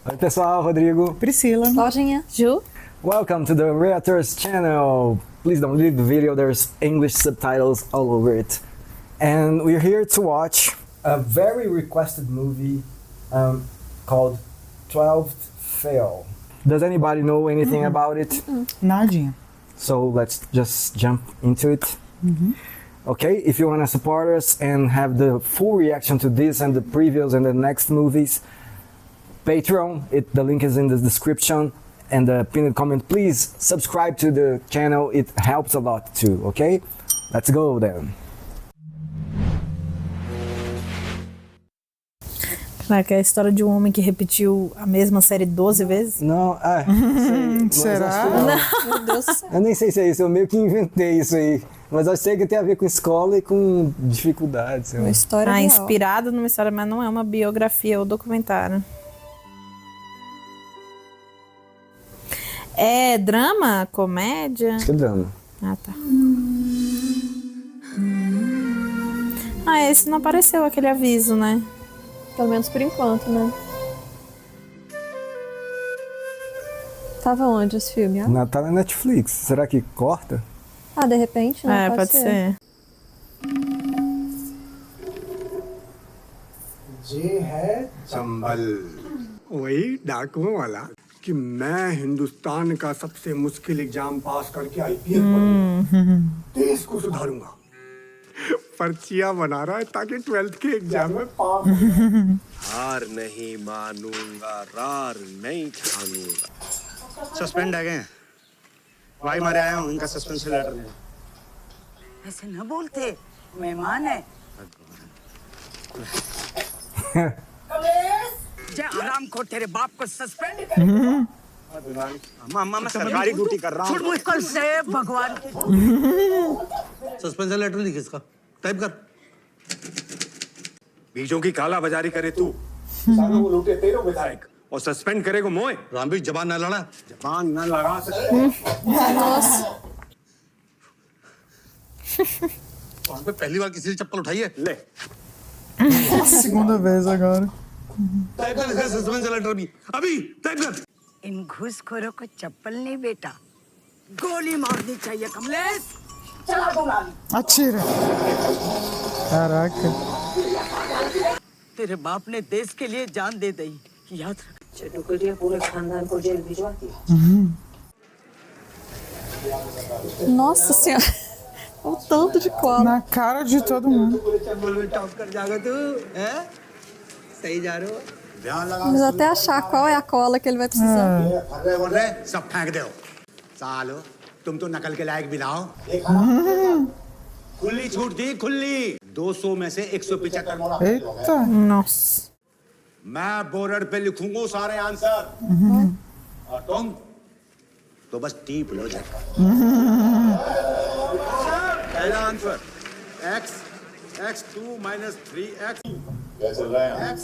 Oi pessoal, Rodrigo. Priscila. Claudinha. Ju. Welcome to the Reactors channel. Please don't leave the video, there's English subtitles all over it. And we're here to watch a very requested movie called 12th Fail. Does anybody know anything about it? Nadinha. So let's just jump into it. Okay, if you want to support us and have the full reaction to this and the previews and the next movies, Patreon, the link is in the description and the pinned comment. Please subscribe to the channel, it helps a lot too, okay? Let's go then. Caraca, é a história de um homem que repetiu a mesma série 12 vezes? Não, sei, Será? Meu Deus do céu. Eu nem sei se é isso, eu meio que inventei isso aí. Mas eu sei que tem a ver com escola e com dificuldades. Uma história real. Inspirado numa história, mas não é uma biografia ou documentário. É drama? Comédia? Acho que é drama. Ah, tá. Esse não apareceu aquele aviso, né? Pelo menos por enquanto, né? Tava onde esse filme? Tá na Netflix. Será que corta? De repente, né? Pode ser. ये है चंबल वही डाकुओं वाला कि मैं हिंदुस्तान का सबसे मुश्किल एग्जाम पास करके आईपीएस बनूंगा देश को सुधारूंगा पर्चियां बना रहा है ताकि 12th के एग्जाम में पास हार नहीं मानूंगा रार नहीं ठानूंगा सस्पेंड आ गए भाई मारे आया हूँ इनका सस्पेंशन लेटर ले ऐसे न बोलते मेहमान है आराम को तेरे बाप को सस्पेंड कर मैं सरकारी ड्यूटी कर रहा हूँ मुश्किल से भगवान के सस्पेंशन लेटर लिख इसका टाइप कर बीजों की काला बाजारी करे तू किसानों को लूटे तेरे विधायक और सस्पेंड करेगा मोए रामबीर जबान ना लड़ा जबान न लगा सकते वहां पे पहली बार किसी ने चप्पल उठाई है ले Segunda vez agora. टाइप कर इसका सस्पेंशन लेटर भी अभी टाइप कर इन घूसखोरों को चप्पल नहीं बेटा गोली मारनी चाहिए कमलेश चला गोला Atira. Caraca. तेरे बाप ने देश के लिए जान दे दी याद रख चटू के लिए पूरे खानदान को जेल भिजवा दिया Nossa senhora. O tanto de cola. Na cara de todo mundo. चप्पल में टॉप कर जाएगा तू हैं सही जा रहे हो Mas até achar qual é a cola que ele vai precisar. फर्रे वर्रे सब फेंक दो सालो तुम तो नकल के लायक भी ना हो खुली छूट दी खुली 200 में से 175 Eita. Nossa. मैं बोर्ड पे लिखूंगा सारे आंसर और तुम तो बस टीप लो जाकर पहला answer x x2 minus 3x क्या चल रहा है x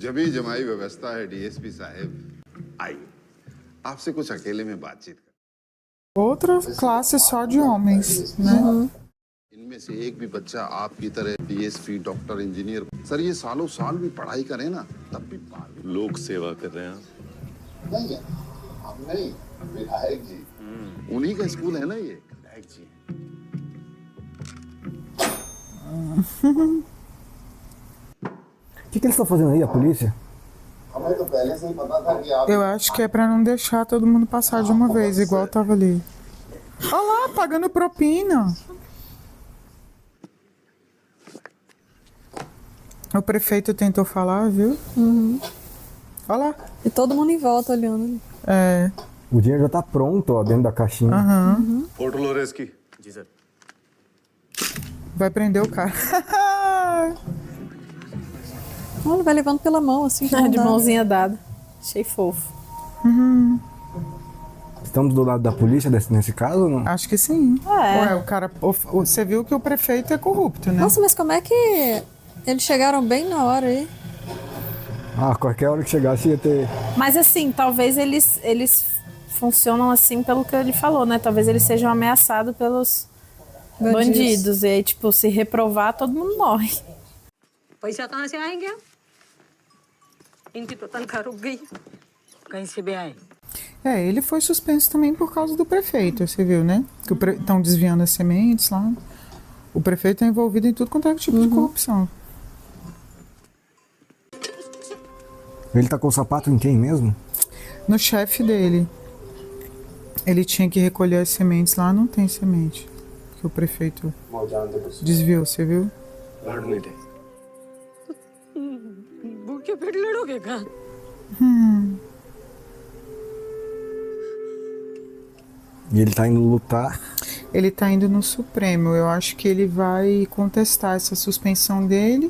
जबी जमाई व्यवस्था है डीएसपी साहब आइए आपसे कुछ अकेले में बातचीत कर Outra classe só de homens, né? इनमें से एक भी बच्चा आपकी तरह डीएसपी डॉक्टर इंजीनियर सर ये सालों साल भी पढ़ाई करे ना तब भी पार लोक सेवा कर रहे हैं नहीं है हम नहीं विधायक जी उन्हीं का स्कूल है ना ये विधायक जी O que eles estão fazendo aí, a polícia? हमें तो पहले से ही पता था कि आप Eu acho que é pra não deixar todo mundo passar de uma vez, igual tava ali. Olha lá, pagando propina. O prefeito tentou falar, viu? Olha lá. E todo mundo em volta olhando. É. O dinheiro já tá pronto, ó, dentro da caixinha. Photo लो रे इसकी जी sir Vai prender o cara. Olha, vai levando pela mão, assim. De mãozinha dada. Achei fofo. Estamos do lado da polícia nesse caso ou não? Acho que sim. É. Ué, o cara. Você viu que o prefeito é corrupto, né? Nossa, mas como é que eles chegaram bem na hora aí? Ah, qualquer hora que chegasse ia ter... Mas assim, talvez eles funcionam assim pelo que ele falou, né? Talvez eles sejam ameaçados pelos bandidos. E aí, tipo, se reprovar, todo mundo morre. पैसा कहाँ से आएंगे इनकी तो तनख्वाह रुक गई कहीं से भी आए Ele foi suspenso também por causa do prefeito, você viu, né? Que estão desviando as sementes lá. O prefeito é envolvido em tudo quanto é tipo de corrupção. Ele tacou o sapato em quem mesmo? No chefe dele. Ele tinha que recolher as sementes lá, não tem semente. Que o prefeito desviou, você viu? भूखे पेट लड़ोगे कहाँ E ele tá indo lutar. Ele tá indo no Supremo. Eu acho que ele vai contestar essa suspensão dele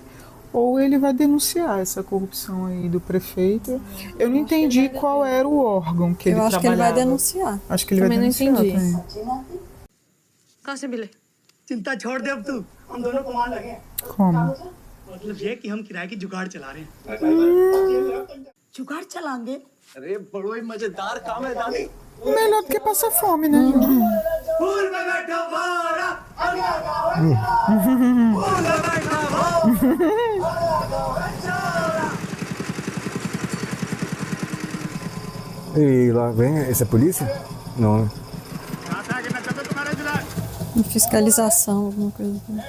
ou ele vai denunciar essa corrupção aí do prefeito. Eu não entendi qual era o órgão que ele Eu acho que ele vai trabalhava. denunciar. Acho que ele Também vai não denunciar entendi. também. कहाँ से मिले चिंता छोड़ दे अब तू हम दोनों कमाने लगे हैं Como? मतलब ये कि हम किराए की जुगाड़ चला रहे हैं जुगाड़ चलाएंगे अरे बड़ो ही मजेदार काम है दादी Melhor do que passar fome, né? फूल में बैठो बारा फूल में बैठो E lá vem, esse é a polícia? Não, né? Fiscalização, alguma coisa assim.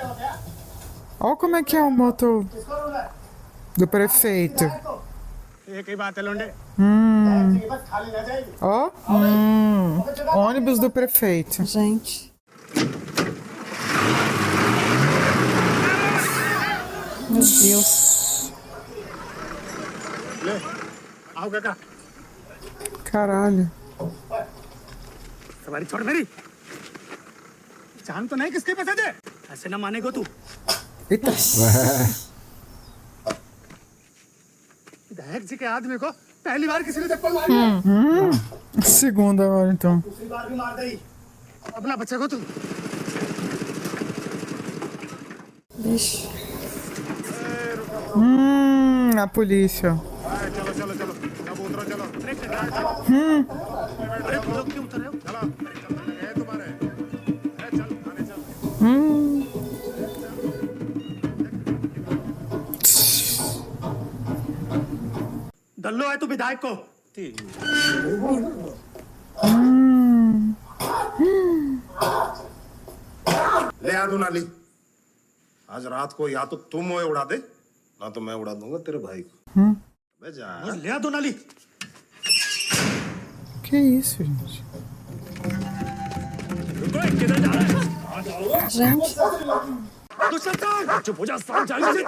Olha como é que é o motor do prefeito. एक ही बात है लोंडे Ó, ônibus do prefeito. Gente. Meu Deus. ले आओ काका Caralho. सवारी छोड़ मेरी जान तो नहीं किसके पैसे दे ऐसे ना मानेगो तू Eita. विधायक जी के आदमी को पहली बार किसी ने चप्पल मारी Segunda hora, então. दूसरी बार भी मार दई अपना बच्चे को तू Vixe. A polícia. चलो चलो चलो अब उतरो चलो अरे तुम लोग क्यों उतर रहे हो चलो ये तुम्हारे अरे चल आने चल दल्लो है तू विधायक को ले आ दो नाली आज रात को या तो तुम मोए उड़ा दे ना तो मैं उड़ा दूंगा तेरे भाई को अबे जा ले आ दो नाली Que isso, gente? Gente. चुप हो जा साल जाएगी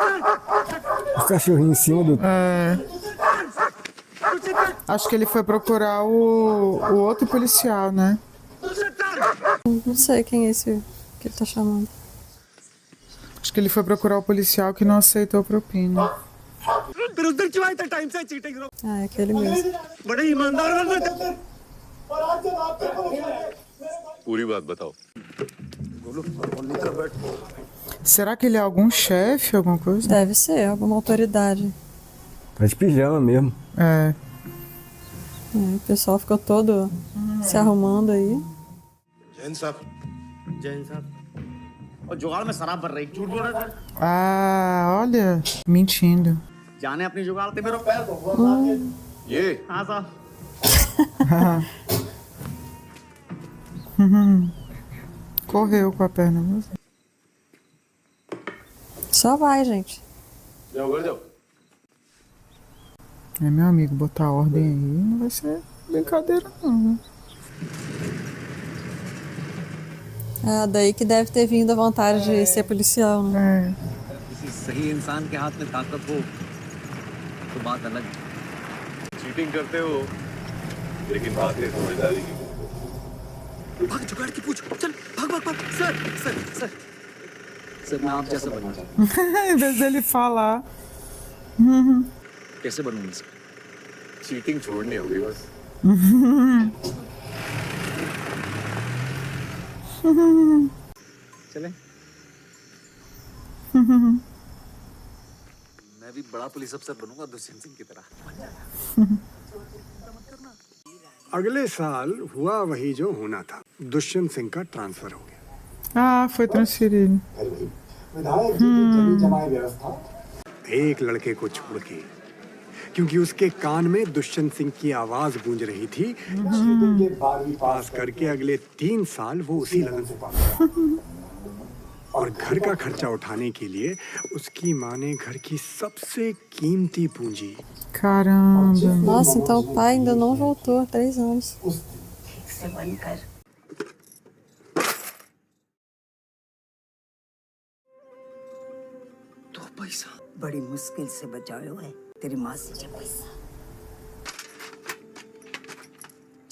O cachorrinho em cima do. Acho que ele foi procurar o outro policial, né? Não sei quem é esse que ele tá chamando. Acho que ele foi procurar o policial que não aceitou propina. फिर उधर क्यों आए थे टाइम से चीटिंग करो Ah, é aquele mesmo. बड़े ईमानदार बन पूरी बात बताओ Será que ele é algum chefe, alguma coisa? Deve ser, alguma autoridade. Tá de pijama mesmo. É. O pessoal ficou todo se arrumando aí. Jain साहब जैन साहब और जुगाड़ में शराब भर रही झूठ बोल रहा था Ah, olha. Mentindo. जाने अपनी जुगाड़ ते मेरा पैर ये हाँ साहब Correu com a perna mesmo. Só vai, gente. जाओ घर जाओ É, meu amigo, botar ordem aí não vai ser brincadeira, não. Né? É daí que deve ter vindo a vontade de ser policial, né? É. किसी सही इंसान के हाथ में ताकत हो तो बात अलग है चीटिंग करते हो लेकिन बातें समझदारी की भाग जुगाड़ की पूछ चल भाग भाग भाग सर सर सर सर मैं आप जैसा बनना चाहता हूँ Em vez dele falar. कैसे बनूंगा सर चीटिंग छोड़नी होगी बस चले मैं भी बड़ा पुलिस अफसर बनूंगा दुष्यंत सिंह की तरह अगले साल हुआ वही जो होना था दुष्यंत सिंह का ट्रांसफर हो गया Ah, foi transferido. विधायक जी की जमी जमाए व्यवस्था एक लड़के को छोड़ के क्योंकि उसके कान में दुष्यंत सिंह की आवाज गूंज रही थी। 6 दिन के 12वीं पास करके अगले 3 साल वो उसी लगन से पास और घर का खर्चा उठाने के लिए उसकी माँ ने घर की सबसे कीमती पूंजी Caramba. Nossa, então o pai ainda não voltou há 3 anos. से बनकर तो पैसा बड़ी मुश्किल से बचायो है तेरी माँ से ये पैसा।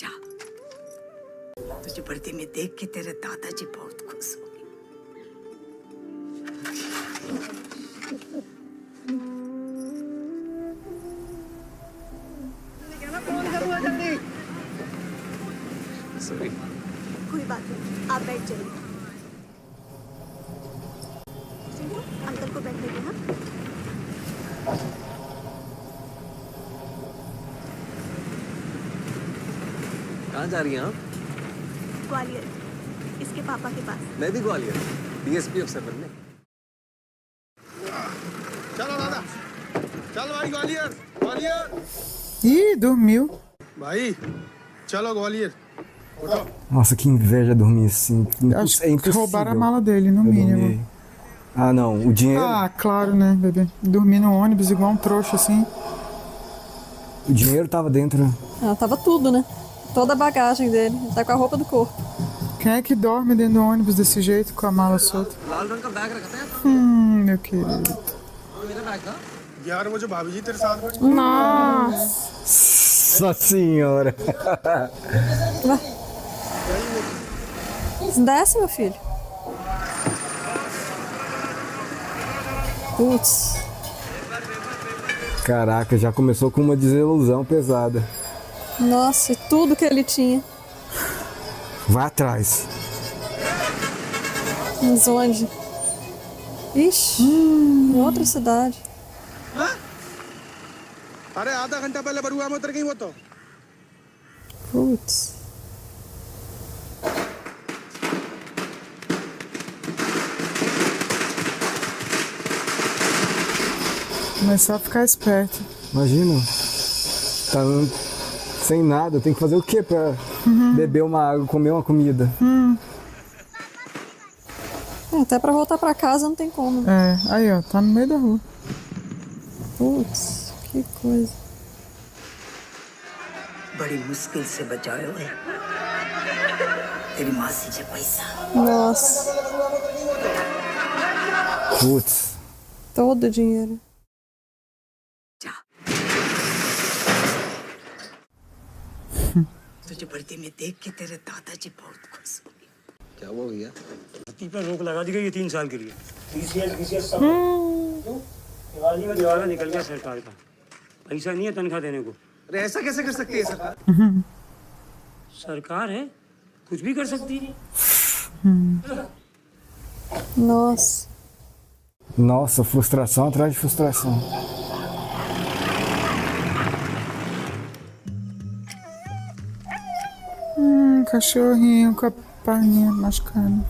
जा, तुझे बढ़ती में देख के तेरे दादाजी बहुत खुश हो। कोई बात नहीं, आप बैठ जाइए। अंकल को बैठने देना। कहाँ जा रही हैं आप? ग्वालियर, इसके पापा के पास। मैं भी ग्वालियर, डीएसपी अफसर बनने। चलो दादा, चल भाई ग्वालियर, ग्वालियर। Ih, dormiu. भाई, चलो Gwalior. Nossa, que inveja dormir assim. Acho É que impossível. roubaram a mala dele, no Eu mínimo. dormir. Ah, não. O dinheiro, Ah, claro, né, bebê? Dormir no ônibus igual um trouxa assim. o dinheiro tava dentro. Ah, tava tudo, né? Toda a bagagem dele. Ele tá com a roupa do corpo. Quem é que dorme dentro do ônibus desse jeito, com a mala solta? लाल रंग का बैग रखा था Meu querido. मेरा बैग था। यार मुझे भाभी जी तेरे साथ बैठ। Nossa senhora. Desce, meu filho. Putz. Caraca, já começou com uma desilusão pesada. Nossa, e tudo que ele tinha. Vai atrás. Mas onde? Ixi, em outra cidade. अरे आधा घंटा पहले बरुआ में उतर गई वो तो। Putz. Começar a ficar esperto. Imagina. Tá sem nada. Tem que fazer o quê pra beber uma água, comer uma comida? Até pra voltar pra casa não tem como. É, aí ó, tá no meio da rua. Putz, que coisa. बड़ी मुश्किल से बचायो है तेरी माँ से ये पैसा। Nossa, Putz. todo o dinheiro. जा, तुझे बढ़ती में देख के तेरे दादाजी बहुत खुश हो। क्या हुआ भैया? भर्ती पर रोक लगा दी गई है 3 साल के लिए। TCS सब दिवाली में दिवाला निकल गया सरकार का। पैसा नहीं है तनख्वाह देने को। अरे ऐसा कैसे कर सकती है सरकार? सरकार है, कुछ भी कर सकती है। Nossa. Nossa, frustração atrás de frustração. Cachorrinho com a perninha machucada.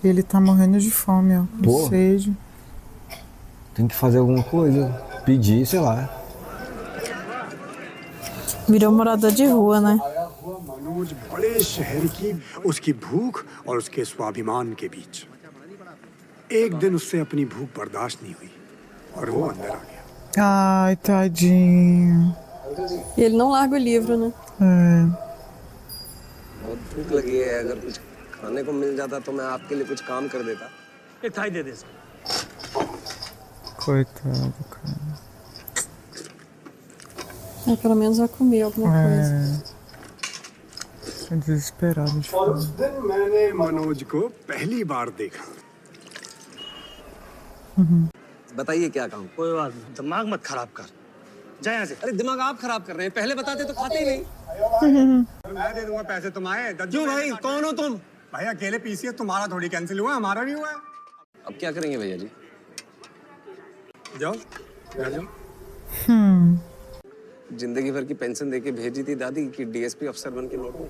Ele tá morrendo de fome, ó. Com Pô. sede. Tem que fazer alguma coisa. Pedir, sei lá. Virou morador de rua, né? आया हुआ मनोज बड़े शहर की उसकी भूख और उसके स्वाभिमान के बीच। एक दिन उससे अपनी भूख बर्दाश्त नहीं हुई और वो अंदर आ गया। Ai, tadinho. E ele não larga o livro, né? É. बहुत भूख लगी है, अगर कुछ खाने को मिल जाता तो मैं आपके लिए कुछ काम कर देता। एक थाई दे दे। Coitado, cara. Pelo menos vai comer alguma coisa. É desesperado de और उस fome. दिन मैंने मनोज को पहली बार देखा। बताइए क्या काम? कोई बात नहीं, दिमाग मत खराब कर। जा यहाँ से। अरे दिमाग आप खराब कर रहे हैं, पहले बताते तो खाते ही नहीं। मैं दे दूंगा पैसे तुम्हारे। क्यों भाई, कौन हो तुम? भाई अकेले पीसीए तुम्हारा थोड़ी कैंसिल हुआ, हमारा भी हुआ है। अब क्या करेंगे भैया जी? जाओ, घर जाओ। जिंदगी भर की पेंशन देके भेजी थी दादी कि डीएसपी अफसर बन के लौटूं।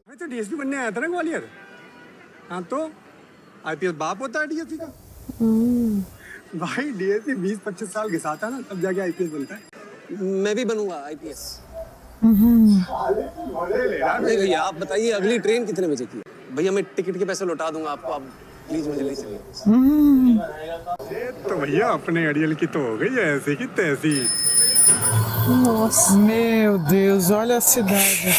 मैं तो डीएसपी बनने आया था ना ग्वालियर। हाँ तो आईपीएस बाप होता है डीएससी का। भाई डीएससी 20-25 साल घिसाता ना तब जाके आईपीएस बनता है। मैं भी बनूंगा आईपीएस। मजे ले रहा नहीं भैया, आप बताइए अगली ट्रेन कितने बजे की है? भैया मैं टिकट के पैसे लौटा दूंगा आपको, आप प्लीज मुझे ले चलिए। तो भैया अपने अड़ियल की तो हो गई है ऐसी की तैसी। Meu Deus, olha a cidade.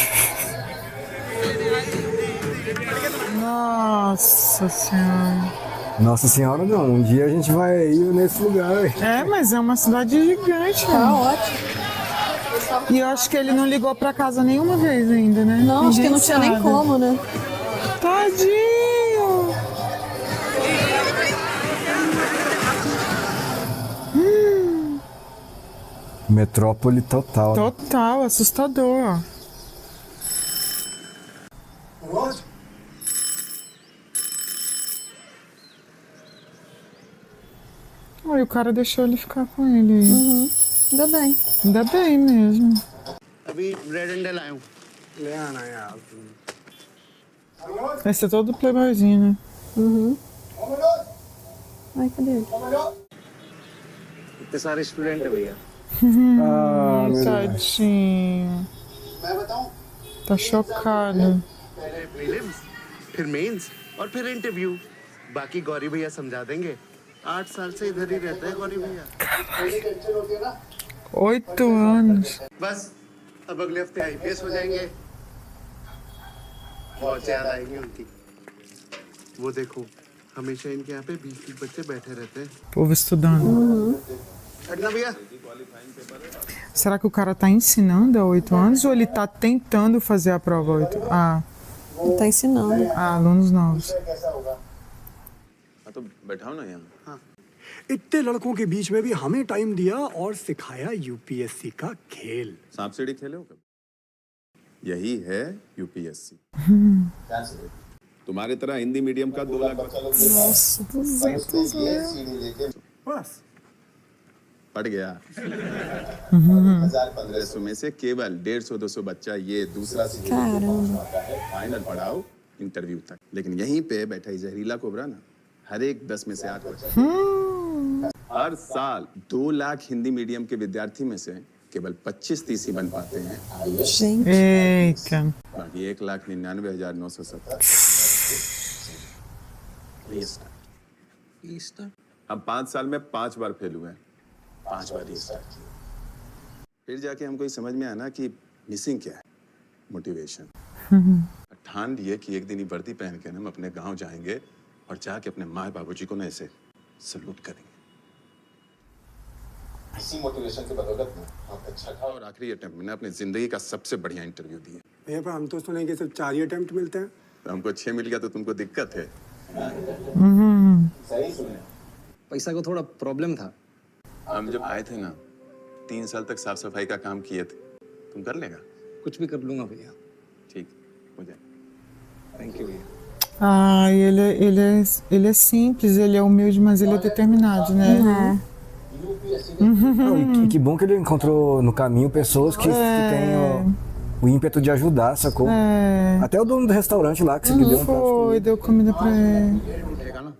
Nossa Senhora. Nossa Senhora não, um dia a gente vai ir nesse lugar. É, mas é uma cidade gigante. Tá né? ótimo. E eu acho que ele não ligou pra casa nenhuma vez ainda, né? Não, acho que Ninguém não tinha nem sabe. como, né? Tadinho! Metrópole total. Total, assustador. रोज Olha, o cara deixou ele ficar com ele aí. Ainda bem. Ainda bem mesmo. अभी रेड एंडल आया हूँ। ले आना यार। Esse é todo playboyzinho, né? Ai, cadê ele? इतने सारे स्टूडेंट है भैया। Tadinho. मैं बताऊँ? Tá chocado. पहले प्रीलिम्स, फिर मेंस और फिर इंटरव्यू। बाकी गौरी भैया समझा देंगे। 8 साल से इधर ही रहते हैं गौरी भैया। थोड़ी टेंशन होती है ना? 8 anos. बस अब अगले हफ्ते आईपीएस हो जाएंगे। बहुत याद आएगी उनकी। वो देखो हमेशा इनके यहाँ पे 20 बच्चे बैठे रहते हैं। Povo estudando. हटना भैया। Será que o cara tá ensinando há 8 anos ou ele tá tentando fazer a prova 8? Ah, Ele tá ensinando. alunos novos. तो बैठाओ ना यहाँ। इतने लड़कों के बीच में भी हमें टाइम दिया और सिखाया यूपीएससी का खेल। सांप सीढ़ी खेले हो कभी? यही है यूपीएससी। तुम्हारे तरह हिंदी मीडियम का 2 लाख Nossa, 200 mil. बस पड़ गया। 1500 में से केवल 150-200 बच्चा ये दूसरा Caramba. फाइनल पढ़ाओ इंटरव्यू तक। लेकिन यहीं पे बैठा ही जहरीला कोबरा ना हर एक 10 में से 8 बच्चा। हर साल 2 लाख हिंदी मीडियम के विद्यार्थी में से केवल 25-30 ही बन पाते हैं। Gente. Eita. बाकी 1,99,970। हम 5 साल में 5 बार फेल हुए हैं। 5 बार रीस्टार्ट किया। फिर जाके हमको ये समझ में आया ना कि मिसिंग क्या है, मोटिवेशन। ठान लिए कि एक दिन ही वर्दी पहन के हम अपने गांव जाएंगे और जाके अपने माँ बाबूजी को ना ऐसे सलूट करेंगे। इसी मोटिवेशन की बदौलत में आप अच्छा खाओ। और आखिरी अटेम्प्ट मैंने अपनी जिंदगी का सबसे बढ़िया इंटरव्यू दिया। भैया पर हम तो सुने कि सिर्फ 4 ही अटेम्प्ट मिलते हैं। तो हमको 6 मिल गया तो तुमको दिक्कत है। सही सुने। पैसा को थोड़ा प्रॉब्लम था। हम जब आए थे ना 3 साल तक साफ सफाई का काम किए थे। तुम कर लेगा? कुछ भी कर लूंगा भैया। ठीक हो जाए। थैंक यू भैया। Ah, ele é simples, ele é humilde, mas ele é determinado, né? Não, e que bom que ele encontrou no caminho pessoas que têm o ímpeto de ajudar, sacou? É. Até o dono do restaurante lá que você deu um prato de Foi, deu comida pra ele. मिलेगा ना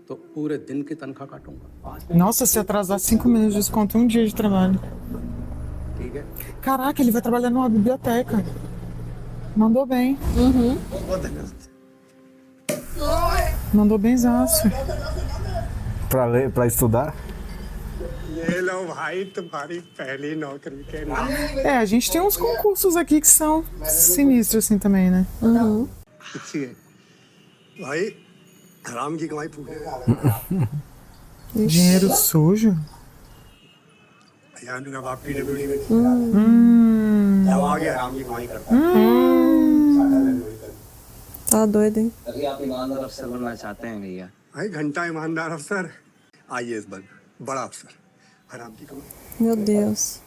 तो पूरे दिन की तनख्वाह काटूंगा। Nossa, se atrasar 5 minutos, desconta um dia de trabalho. ठीक है? Caraca, ele vai trabalhar numa biblioteca. Mandou bem. बहुत धन्यवाद। Mandou benzaço. pra ler, pra estudar. ये लो भाई तुम्हारी पहली नौकरी के नाम। É, a gente tem uns concursos aqui que são sinistros assim também, né? अच्छी है भाई, हराम की कमाई फूक। Dinheiro sujo? यार उनका बाप पीडब्ल्यूडी में अब आगे हराम की कमाई करता है। Tá doido, hein? अभी आप ईमानदार अफसर बनना चाहते हैं भैया। भाई घंटा ईमानदार अफसर, आईएएस बन बड़ा अफसर, हराम की कमाई। Meu Deus.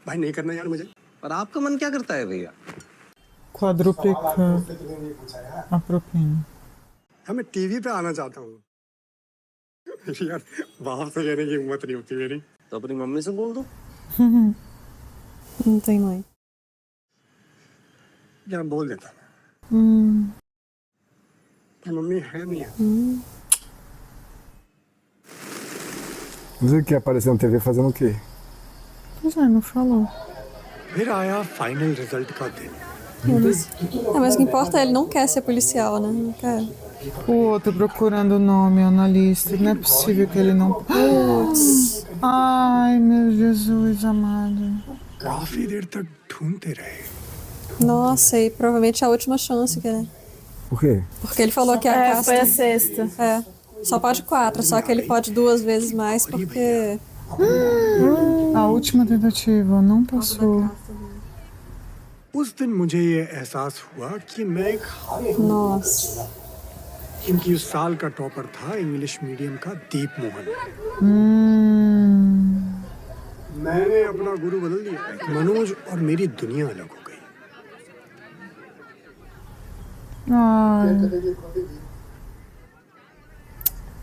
भाई नहीं करना यार मुझे। पर आपका मन क्या करता है भैया? Quadruplicar a propina. हाँ मैं टीवी पे आना चाहता हूँ। यार बाप से कहने की हिम्मत नहीं होती मेरी। तो अपनी मम्मी से बोल दो। Não tem mãe. या बोल देता हूँ। मम्मी है नहीं है। Você quer aparecer na TV fazendo o quê? Pois é, não falou. फिर आया फाइनल रिजल्ट का दिन Mas o que importa é ele não quer ser policial, né? Não quer. O outro procurando o nome, analista. Não é possível que ele não. Putz. Ai, meu Jesus amado. काफी देर तक ढूंढते रहे Nossa, e provavelmente é a última chance que é. Por quê? Porque ele falou que a casta... foi a sexta. É. Só pode 4, só que ele pode 2 vezes mais porque... A última tentativa não passou. उस दिन मुझे ये एहसास हुआ कि मैं एक हारे हूँ Nossa. क्योंकि उस साल का टॉपर था इंग्लिश मीडियम का दीप मोहन मैंने अपना गुरु बदल दिया मनोज और मेरी दुनिया अलग हो गई Ai.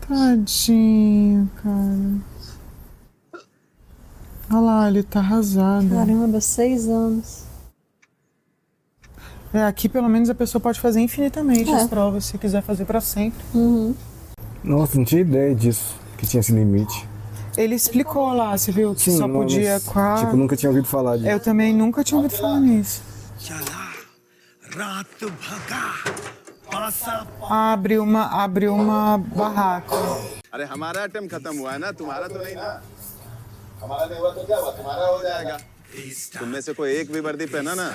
Tadinho, cara. Olha lá, ele tá arrasado. Caramba, 6 anos. É, aqui pelo menos a pessoa pode fazer infinitamente É. as provas, se quiser fazer pra sempre. Nossa, não tinha ideia disso, que tinha esse limite. Ele explicou lá, você viu, que Sim, só não, podia mas, 4. tipo, nunca tinha ouvido falar disso. Eu também nunca tinha ouvido falar nisso. Abriu uma barraca. अरे हमारा अटेम्प्ट खत्म हुआ है ना, तुम्हारा तो नहीं ना। हमारा नहीं हुआ तो क्या हुआ, तुम्हारा हो जाएगा। तुम में से कोई एक भी वर्दी पहना ना,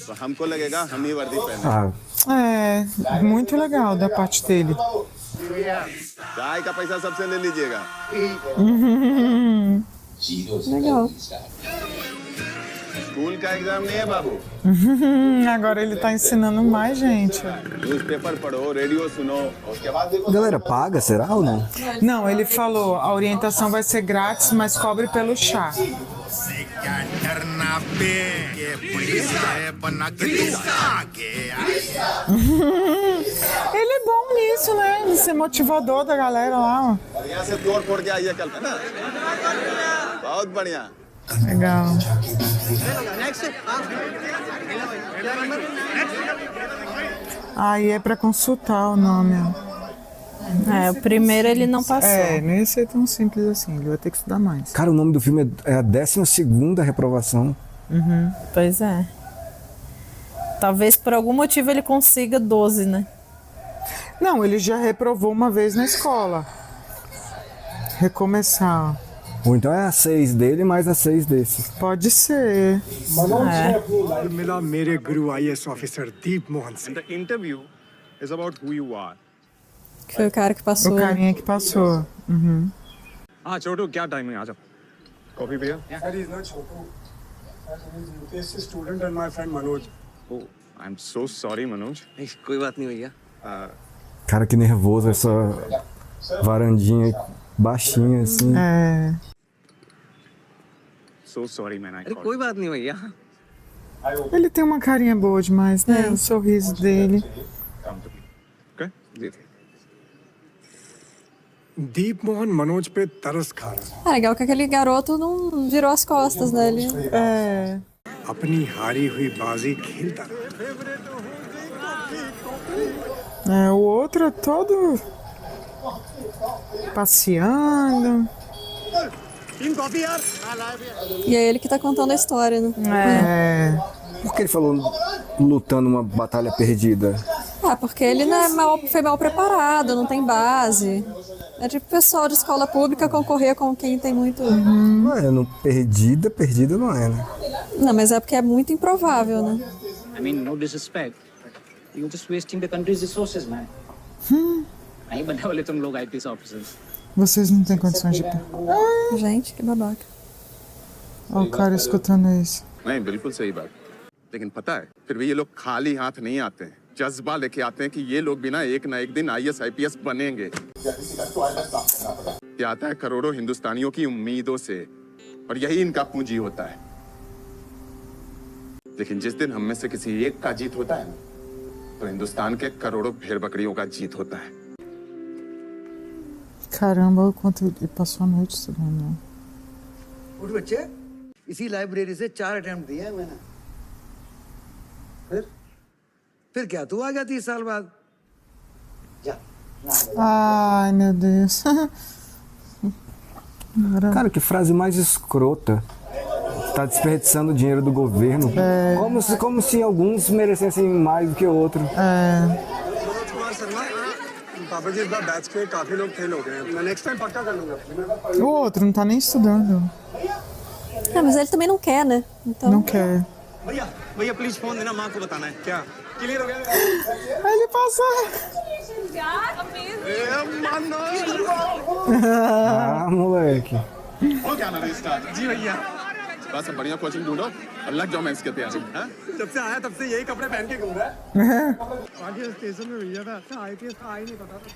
तो हमको लगेगा हम ही वर्दी पहने। É, muito legal da parte dele. चाय का पैसा सबसे ले लीजिएगा। Legal. स्कूल का एग्जाम नहीं है बाबू। Agora ele tá ensinando mais gente. Newspaper पढ़ो, रेडियो सुनो, उसके बाद देखो। Galera, paga, será ou não? Não, ele falou, a orientação vai ser grátis, mas cobre pelo chá. Ele é bom nisso, né? De ser motivador da galera lá, बढ़िया से तोड़ फोड़ के आइए कल, है ना? बहुत बढ़िया। ó. Legal. Aí é pra consultar o nome, ó. É, o primeiro ele não passou. É, não ia ser tão simples assim, ele vai ter que estudar mais. Cara, o nome do filme é a 12ª reprovação. Pois é. Talvez por algum motivo ele consiga 12, né? Não, ele já reprovou uma vez na escola. Recomeçar, ó. Ou então é a 6 dele mais a 6 desse. Pode ser. Manoj से अपनी लाइफ मिला मेरे गुरु IAS officer दीप मोहन से The interview is about who you are. Que foi o cara que passou. O carinha que passou. Uhum. हाँ छोटू क्या टाइमिंग आ जाओ कॉफी भैया Sir, he is not Chotu. Sir, he is UPSC student and my friend Manoj. Oh, I'm so sorry Manoj. कोई बात नहीं भैया Cara, que nervoso essa varandinha baixinha assim. É. So sorry man, I अरे called. कोई बात नहीं भैया Ele tem uma carinha boa demais, né? O sorriso dele. Come to me. Okay? जी दीप मोहन मनोज पे तरस खा रहा É legal que aquele garoto não virou as costas dele. É. अपनी हारी हुई बाजी खेलता रहा É, o outro é todo passeando. E é ele que tá contando a história, né? É. Por que ele falou lutando uma batalha perdida? Ah, porque ele não é foi mal preparado, não tem base. É tipo pessoal de escola pública concorrer com quem tem muito. Não é, não, perdida não é, né? Não, mas é porque é muito improvável, né? I mean, no disrespect, but you're just wasting the country's resources, man. नहीं बनने वाले तुम लोग IPS officers. Vocês não têm condições de. Gente, que babaca. Olha o cara escutando isso. नहीं बिल्कुल सही बात लेकिन पता है फिर भी ये लोग खाली हाथ नहीं आते हैं जज्बा लेके आते हैं कि ये लोग भी ना एक दिन IAS IPS बनेंगे ये आता है करोड़ों हिंदुस्तानियों की उम्मीदों से और यही इनका पूंजी होता है लेकिन जिस दिन हम में से किसी एक का जीत होता है ना तो हिंदुस्तान के करोड़ों भेड़ बकरियों का जीत होता है Caramba, o quanto ele passou a noite estudando. उठ बच्चे इसी लाइब्रेरी से 4 अटेम्प्ट दिए हैं मैंने फिर क्या तू आ गया 30 साल बाद Ai, meu Deus. Cara, que frase mais escrota. Tá desperdiçando o dinheiro do governo. Como se alguns merecessem mais do que outros. Kumar शर्मा पापा जी इस बार बैच के काफी लोग फेल हो गए हैं मैं नेक्स्ट टाइम पक्का कर लूंगा O outro não tá nem estudando. Mas ele também não quer, né? Então... Não quer. भैया भैया प्लीज फोन देना माँ को बताना है क्या क्लियर हो गया Aí ele passa. Ah, moleque. हो गया ना रिस्टार्ट जी भैया बस अब बढ़िया कोचिंग ढूंढो और लग जाओ मैं इसके तैयारी हाँ? जब से आया तब से यही कपड़े पहन के घूम रहा है आगे स्टेशन में भैया था IPS का ही नहीं पता था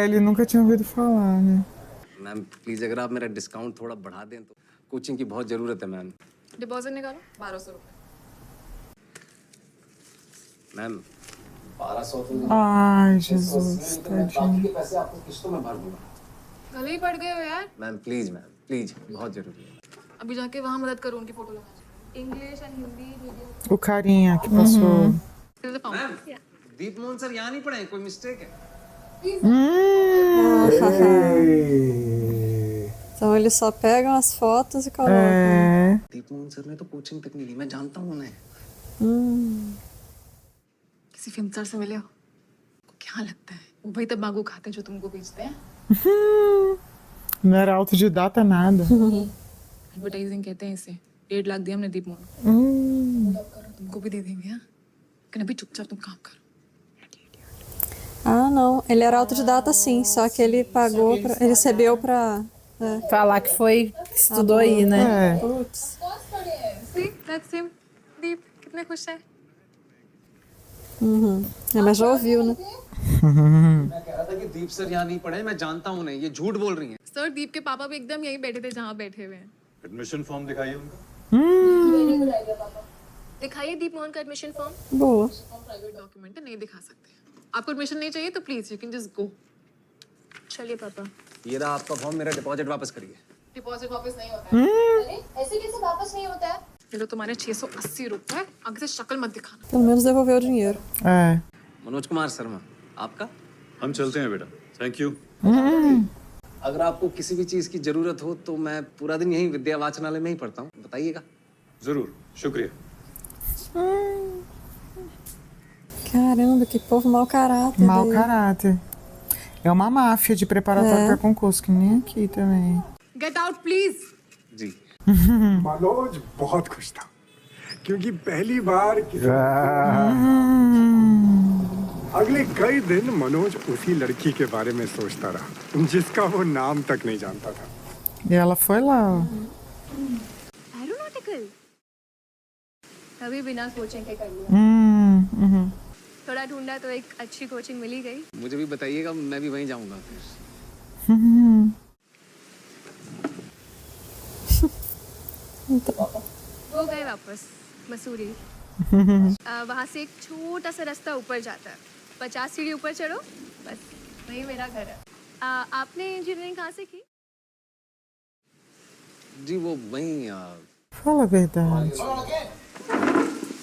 Ele nunca tinha ouvido falar, né? Ma'am please अगर आप मेरा डिस्काउंट थोड़ा बढ़ा दें तो कोचिंग की बहुत जरूरत है मैम डिपॉजिट निकालो 1200 रुपए मैम 1200 तो Ai, Jesus, बाकी tadinho. के पैसे आपको किस्तों में भर दूंगा गले ही पड़ गए हो यार मैम प्लीज बहुत जरूरी है अभी जाके वहाँ मदद करो उनकी फोटो लगा English and Hindi O carinha que passou. Ma'am Deep Mohan sir यहाँ नहीं पढ़े कोई मिस्टेक है Então eles só pegam as fotos e colocam. दीप मोहन सर ने तो कोचिंग तक नहीं ली मैं जानता हूँ उन्हें किसी फिल्म स्टार से मिले हो क्या लगता है वो वही तंबाकू खाते हैं जो तुमको बेचते हैं Não era autodidata nada. Advertising कहते हैं इसे 1.5 लाख दिया हमने दीप मोहन तुमको भी दे देंगे हाँ लेकिन अभी चुपचाप तुम काम करो Ah, não. Ele era autodidata, sim. Só que ele pagou, ele recebeu pra... Falar que foi, que estudou aí, né? Putz. Sim, that's him. Deep, कितने खुश है? Mas já ouviu, né? मैं कह रहा था कि दीप सर यहाँ नहीं पढ़े मैं जानता हूँ उन्हें ये झूठ बोल रही हैं सर दीप के पापा भी एकदम यहीं बैठे थे जहाँ बैठे हुए हैं एडमिशन फॉर्म दिखाइए उनका दिखाइए दीप मोहन का एडमिशन फॉर्म बोल प्राइवेट डॉक्यूमेंट है नहीं दिखा सकते आपको एडमिशन नहीं चाहिए तो please you can just go चलिए पापा ये रहा आपका फॉर्म मेरा डिपॉजिट वापस करिए डिपॉजिट वापस नहीं होता है अरे ऐसे कैसे वापस नहीं होता है ये लो तुम्हारे 680 रुपए आगे से शक्ल मत दिखाना pelo menos devolveu o dinheiro Manoj Kumar शर्मा आपका हम चलते हैं बेटा थैंक यू अगर आपको किसी भी चीज की जरूरत हो तो मैं पूरा दिन यहीं विद्या वाचनालय में ही पढ़ता हूँ बताइएगा जरूर शुक्रिया Caramba, que povo mau caráter. Mau caráter. É uma máfia de preparatório para concurso, que nem aqui também. Get out, please. जी मनोज बहुत खुश था क्योंकि पहली बार अगले कई दिन मनोज उसी लड़की के बारे में सोचता रहा जिसका वो नाम तक नहीं जानता था E ela foi lá. Aeronautical अभी बिना कोचिंग के कर लिया थोड़ा ढूंढा तो एक अच्छी कोचिंग मिल ही गई मुझे भी बताइएगा मैं भी वहीं जाऊंगा वो गए वापस मसूरी वहाँ से एक छोटा सा रास्ता ऊपर जाता है 50 सीढ़ी ऊपर चढ़ो बस वही मेरा घर है आपने इंजीनियरिंग कहाँ से की जी वो वहीं Fala a verdade.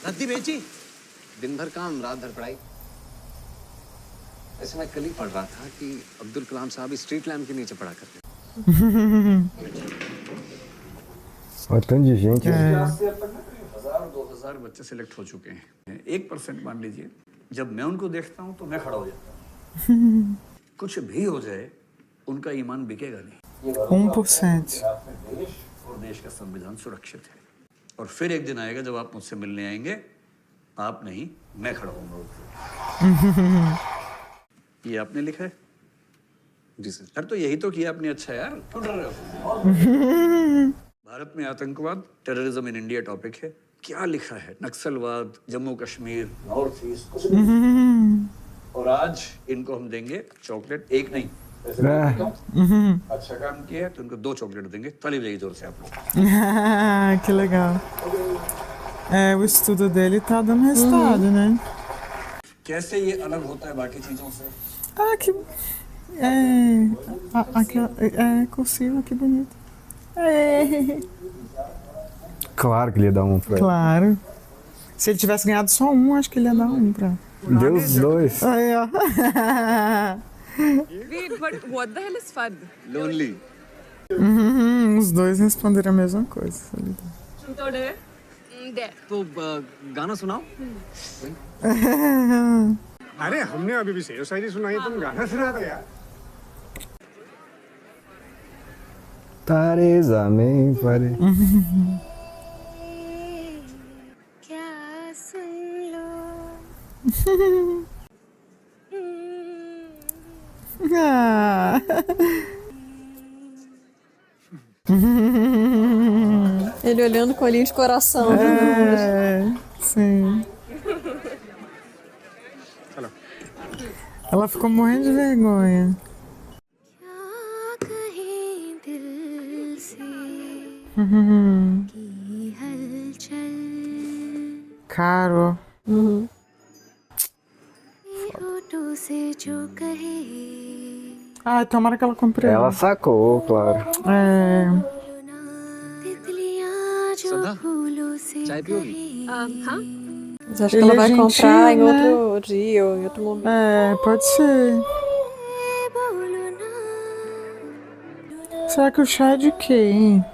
रद्दी बेची दिन भर काम रात भर पढ़ाई वैसे मैं कल ही पढ़ रहा था कि अब्दुल कलाम साहब स्ट्रीट लैम्प के नीचे पढ़ा करते Olha tanto de gente. Class से अब तक 1000-2000 बच्चे सिलेक्ट हो चुके हैं 1% मान लीजिए जब मैं उनको देखता हूँ तो मैं खड़ा हो जाता हूँ कुछ भी हो जाए उनका ईमान बिकेगा नहीं 1%. और देश का संविधान सुरक्षित है और फिर एक दिन आएगा जब आप मुझसे मिलने आएंगे आप नहीं मैं खड़ा होऊंगा ये आपने लिखा है जी सर सर तो यही तो किया आपने अच्छा यार क्यों डर रहे हो भारत में आतंकवाद टेररिज्म इन इंडिया टॉपिक है क्या लिखा है नक्सलवाद जम्मू कश्मीर नॉर्थ ईस्ट और आज इनको हम देंगे चॉकलेट एक नहीं अच्छा काम किया है तो इनको 2 चॉकलेट देंगे ताली बजाइए जोर से आप लोग Que legal. É, o estudo dele tá dando resultado, né? कैसे ये अलग होता है बाकी चीजों से Ah, que... É cursiva, que bonito. É. Claro que ele ia dar um pra ele. Claro. Se ele tivesse ganhado só um, acho que ele ia dar um pra... Deu os dois. Aí, ó. Wait, but what the hell is FUD? Lonely Os dois responderam a mesma coisa. तो गाना सुनाओ अरे हमने अभी भी शेर शायरी सुनाई, तुम गाना सुना दो यार। तारे ज़मीं पर क्या सुन लो Ah. Ele olhando com olhinho de coração. Sim. Ela ficou morrendo de vergonha. Caro. Ai, tomara que ela compre. Ela sacou, claro. श्रद्धा चाय पियोगी हाँ Mas acho que ela vai comprar em outro dia ou em outro momento. É, pode ser. Será que o chá é de quê, hein?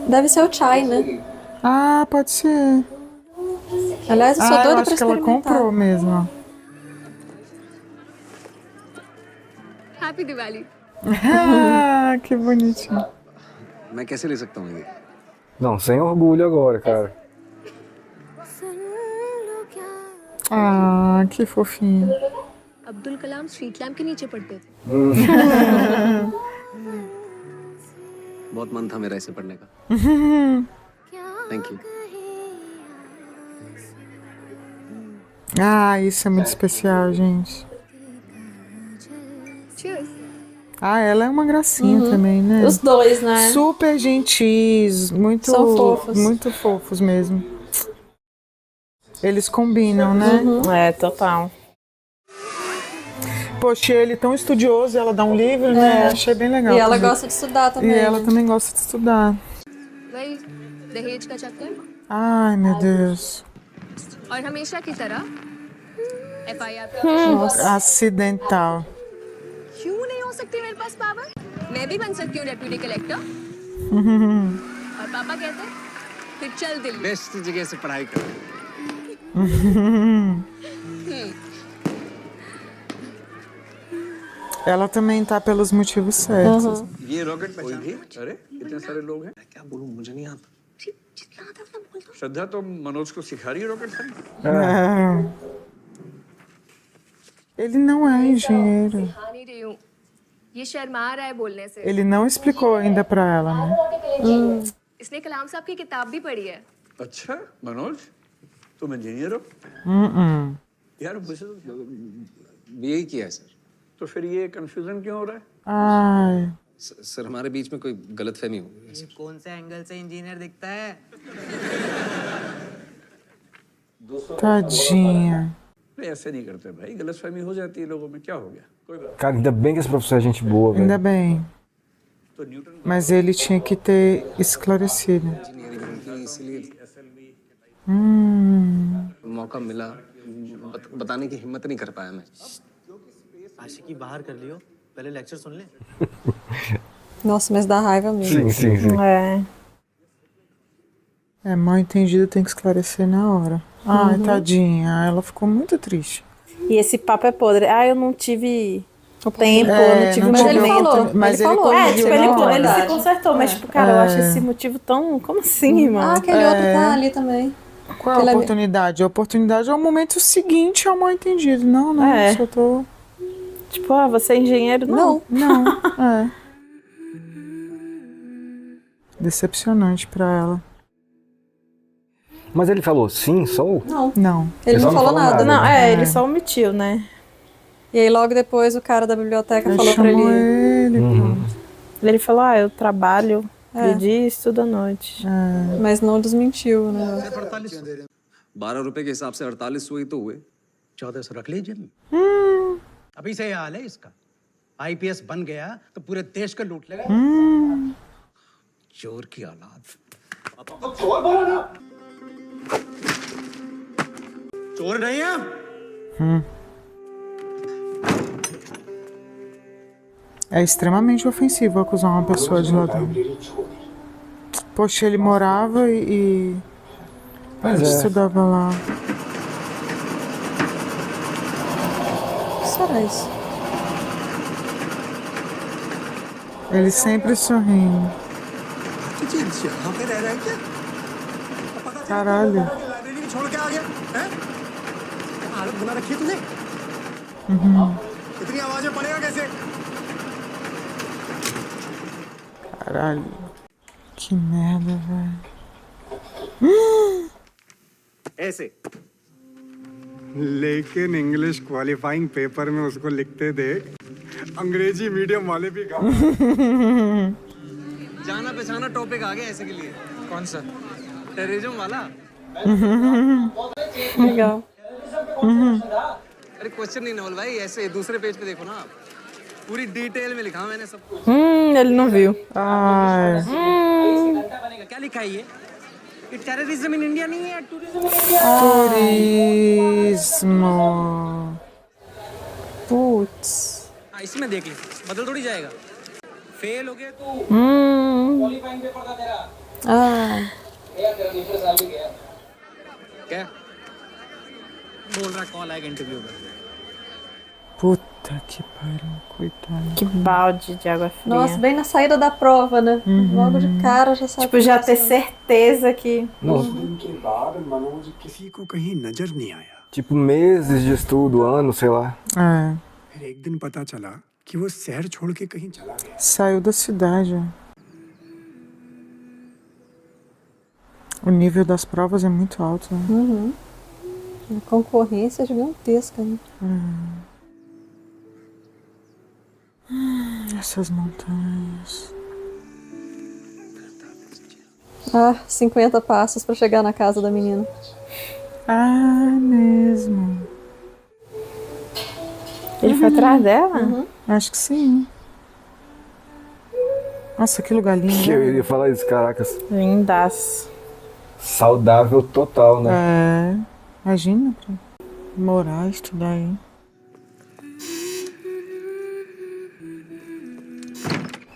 Deve ser o chai, né? Ah, pode ser. Aliás, eu sou eu doida acho pra que ela experimentar. comprou mesmo. Happy Diwali. Ah, que bonitinho. मैं कैसे ले सकता हूँ ये Não, sem orgulho agora, cara. Ah, que fofinho. Abdul Kalam street lamp के नीचे पढ़ते थे। बहुत मन था मेरा इसे पढ़ने का thank you Ah, isso é muito especial, gente. Cheers। Ah, ela é uma gracinha também, né? Os dois, né? Super gentis, muito São fofos. muito fofos mesmo. Eles combinam, né? É, total. Poxa, ele tão estudioso, ela dá um livro, né? Achei bem legal. E ela também. gosta de estudar também. E ela né? também gosta de estudar. वही दहेज का चक्कर Ai, meu Deus. और हमेशा की तरह FIR Acidental. क्यों नहीं हो सकती मेरे पास पावर? मैं भी बन सकती हूँ डेप्यूटी कलेक्टर। और पापा कहते फिर चल दिल्ली। बेस्ट जगह से पढ़ाई कर Ela também tá pelos motivos certos. ये रॉकेट कोई भी अरे इतने सारे लोग हैं क्या बोलूं मुझे नहीं आता श्रद्धा तो मनोज को सिखा रही है रॉकेट साइंस É. Ele não é engenheiro. दिखा नहीं रही हूँ। ये शर्मा रहा है बोलने से। Ele não explicou ainda pra ela, né? इसने कलाम साहब की किताब भी पढ़ी है। अच्छा मनोज तुम इंजीनियर हो यार मुझे तो बीए किया है सर तो फिर ये कंफ्यूजन क्यों हो रहा है Ai. सर हमारे बीच में कोई गलतफहमी हो गई है कौन से एंगल से इंजीनियर दिखता है Tadinha. नहीं ऐसे नहीं करते भाई गलतफहमी हो जाती है लोगों में क्या हो गया कोई बात Cara, ainda bem que esse professor é gente boa, Ainda velho. bem. तो Newton Mas ele tinha que ter esclarecido. Engineering की इसलिए मौका मिला बताने की हिम्मत नहीं कर पाया मैं आशिकी बाहर कर लियो पहले लेक्चर सुन ले Nossa, mas dá raiva mesmo. Sim, sim, sim. É. É, mal entendido tem que esclarecer na hora. Ai, tadinha. Ela ficou muito triste. E esse papo é podre. Ah, eu não tive tempo, É, não tive não um tive ele momento. falou. Mas ele falou. É, corrigiu tipo, na ele, hora. ele se consertou, mas, tipo, cara, eu acho esse motivo tão. Como assim, Ah, mano? aquele outro tá ali também. Qual é a Ele é- oportunidade? A oportunidade é o momento seguinte ao mal entendido. Não, não. É. Só tô... Tipo, ah, você é engenheiro? Não. Não, é. Decepcionante pra ela. Mas ele falou sim, sou? Não. Não. Ele Ele não só falou nada. Não, ele só omitiu, né? E aí logo depois o cara da biblioteca Ele falou pra chamou ele. ele. Ele falou, eu trabalho de dia e estudo à noite. Mas não desmentiu, né? 12 रुपए के हिसाब से 48 हुई तो हुए 14 रख लीजिए अभी से ये हाल है इसका आईपीएस बन गया तो पूरे देश का लूट लेगा चोर की औलाद चोर नहीं है É extremamente ofensivo acusar uma pessoa de ladrão. Poxa, ele morava e estudava lá. O que será isso? Ele sempre sorrindo. यहाँ पे रह रहा है क्या? Caralho. लाइब्रेरी छोड़ के आ गया हैं? हालत बना रखी है तूने? इतनी आवाजें पड़ेगा कैसे? Caralho. Que merda, velho. ऐसे लेकिन इंग्लिश क्वालिफाइंग पेपर में उसको लिखते देख अंग्रेजी मीडियम वाले भी जाना पहचाना टॉपिक आ गया ऐसे के लिए। कौन सा? टेररिज्म वाला। Legal. अरे क्वेश्चन नहीं नवल भाई, ऐसे दूसरे पेज पे देखो ना आप, पूरी डिटेल में लिखा मैंने सब कुछ। Ele não viu. Ai. क्या लिखा है ये? टेररिज्म इन इंडिया नहीं है, tourism in India. Turismo. Putz. हाँ, इसमें देख ले, बदल थोड़ी जाएगा। फेल हो गया तो क्वालिफाइंग पेपर था तेरा। Ah. क्या? बोल रहा कॉल आएगा इंटरव्यू में। Puta que pariu, coitado. Que balde de água fria. Nossa, bem na saída da prova, né? Logo de cara já sabe. Tipo, já ter certeza que. के बाद मनोज किसी को कहीं नजर नहीं आया। Tipo, meses de estudo, anos, sei lá. É. फिर एक दिन पता चला कि वो शहर छोड़ के कहीं चला गया। Saiu da cidade. O nível das provas é muito alto, né? Uhum. A concorrência é gigantesca, né? Essas montanhas. Ah, 50 passos pra chegar na casa da menina. Ah, mesmo. Ele foi atrás dela? Acho que sim. Nossa, que lugar lindo. Que eu ia falar isso, caracas. Lindaço. Saudável total, né? É. Imagina pra morar, estudar aí.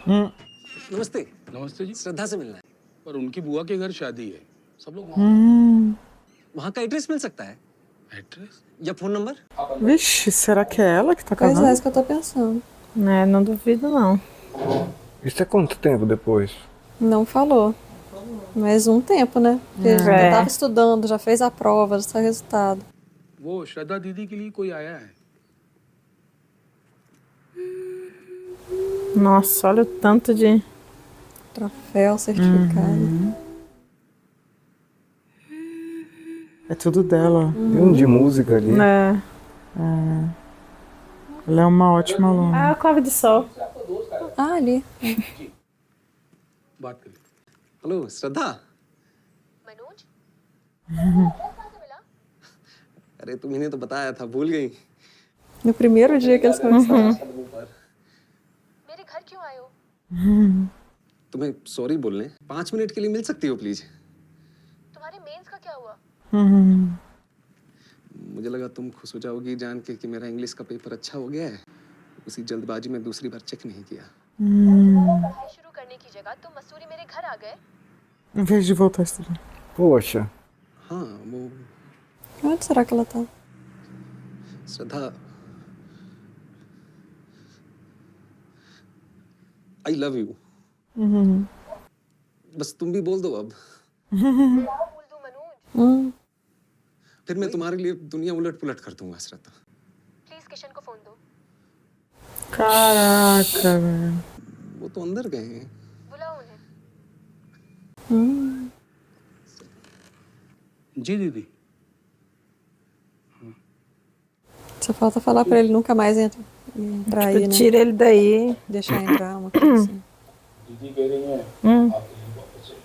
नमस्ते। नमस्ते जी। श्रद्धा से मिलना है। पर उनकी बुआ के घर शादी है, सब लोग वहाँ का एड्रेस मिल सकता है? एड्रेस या phone number? Vixe, será que é ela que tá Pois casando? é, isso que eu tô pensando. É, não duvido não. Isso é quanto tempo depois? Não falou. Mas um tempo, né? Porque ele já tava estudando, já fez a prova, já saiu o resultado. वो श्रद्धा दीदी के लिए कोई आया है। Nossa, olha o tanto de. Troféu, certificado. É tudo dela. Tem um de música ali. É. Ela é uma ótima aluna. Ah, o Cláudio de Sol. Ah, ali. बात करिए। हेलो श्रद्धा। मनोज अरे तुम्हें तो बताया था, भूल गई। No primeiro dia que eles começaram. मेरे घर क्यों आए हो? तुम्हें सॉरी बोलने 5 मिनट के लिए मिल सकती हो प्लीज? तुम्हारे मेंस का क्या हुआ? मुझे लगा तुम खुश हो जाओगी जान के कि मेरा इंग्लिश का पेपर अच्छा हो गया है। उसी जल्दबाजी में दूसरी बार चेक नहीं किया। पढ़ाई शुरू करने की जगह तुम मसूरी मेरे घर आ गए। Em vez de voltar a estudar. Poxa. हाँ वो Onde será que ela tá? Shraddha, I love you. बस तुम भी बोल दो अब। फिर मैं तुम्हारे लिए दुनिया उलट पुलट कर दूंगा श्रद्धा। प्लीज किशन को फोन दो। Caraca, velho. वो तो अंदर गए हैं। बुलाओ उन्हें। जी दीदी। Só falta falar pra ele nunca mais entrar aí, né? Tira ele daí. Deixar entrar, uma coisa assim. दीदी कह रही है आपके लिए बहुत अच्छे।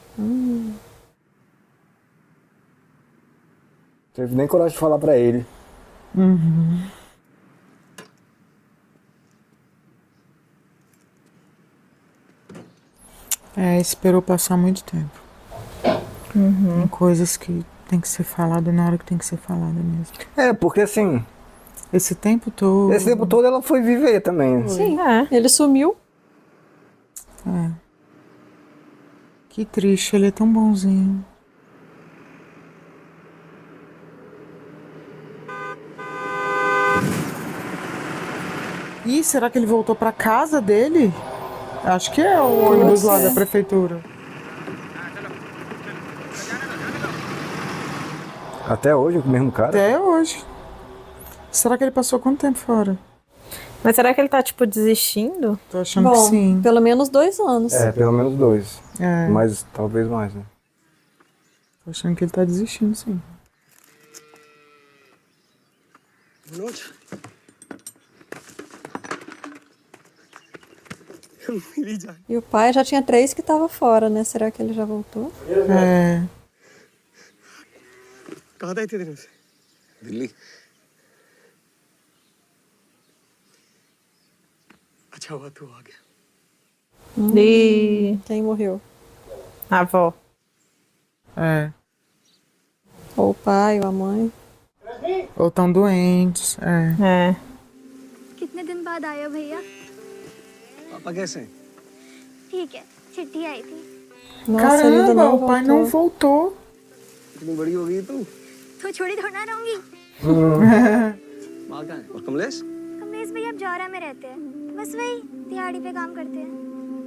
Teve nem coragem de falar pra ele. É, esperou passar muito tempo. Tem coisas que tem que ser falada na hora que tem que ser falada mesmo. É, porque assim, Esse tempo todo. Esse tempo todo ela foi viver também. Sim, ele sumiu. É. Que triste, ele é tão bonzinho. Ih, será que ele voltou pra casa dele? Acho que é o ônibus lá da prefeitura. Até hoje o mesmo cara? Até hoje. Será que ele passou quanto tempo fora? Mas será que ele tá, tipo, desistindo? Tô achando que sim. Pelo menos 2 anos. É, pelo menos 2. É. Mas talvez mais, né? Tô achando que ele tá desistindo, sim. E o pai já tinha 3 que tava fora, né? Será que ele já voltou? É. कहाँ था इतने दिनों से? दिल्ली। अच्छा हुआ तू आ गया। E quem morreu? A avó. É. Ou o pai, ou a mãe. Ou tão doentes. É. कितने दिन बाद आए हो भैया? पापा कैसे हैं? ठीक है, चिट्ठी आई थी। Nossa, ele ainda Caramba, não o pai não voltou. इतनी बड़ी हो गई तू। तो छोड़ी थोड़ा रहूंगी। माँ कहाँ है? और कमलेश? कमलेश भैया अब जौहरा में रहते हैं, बस वही दिहाड़ी पे काम करते हैं।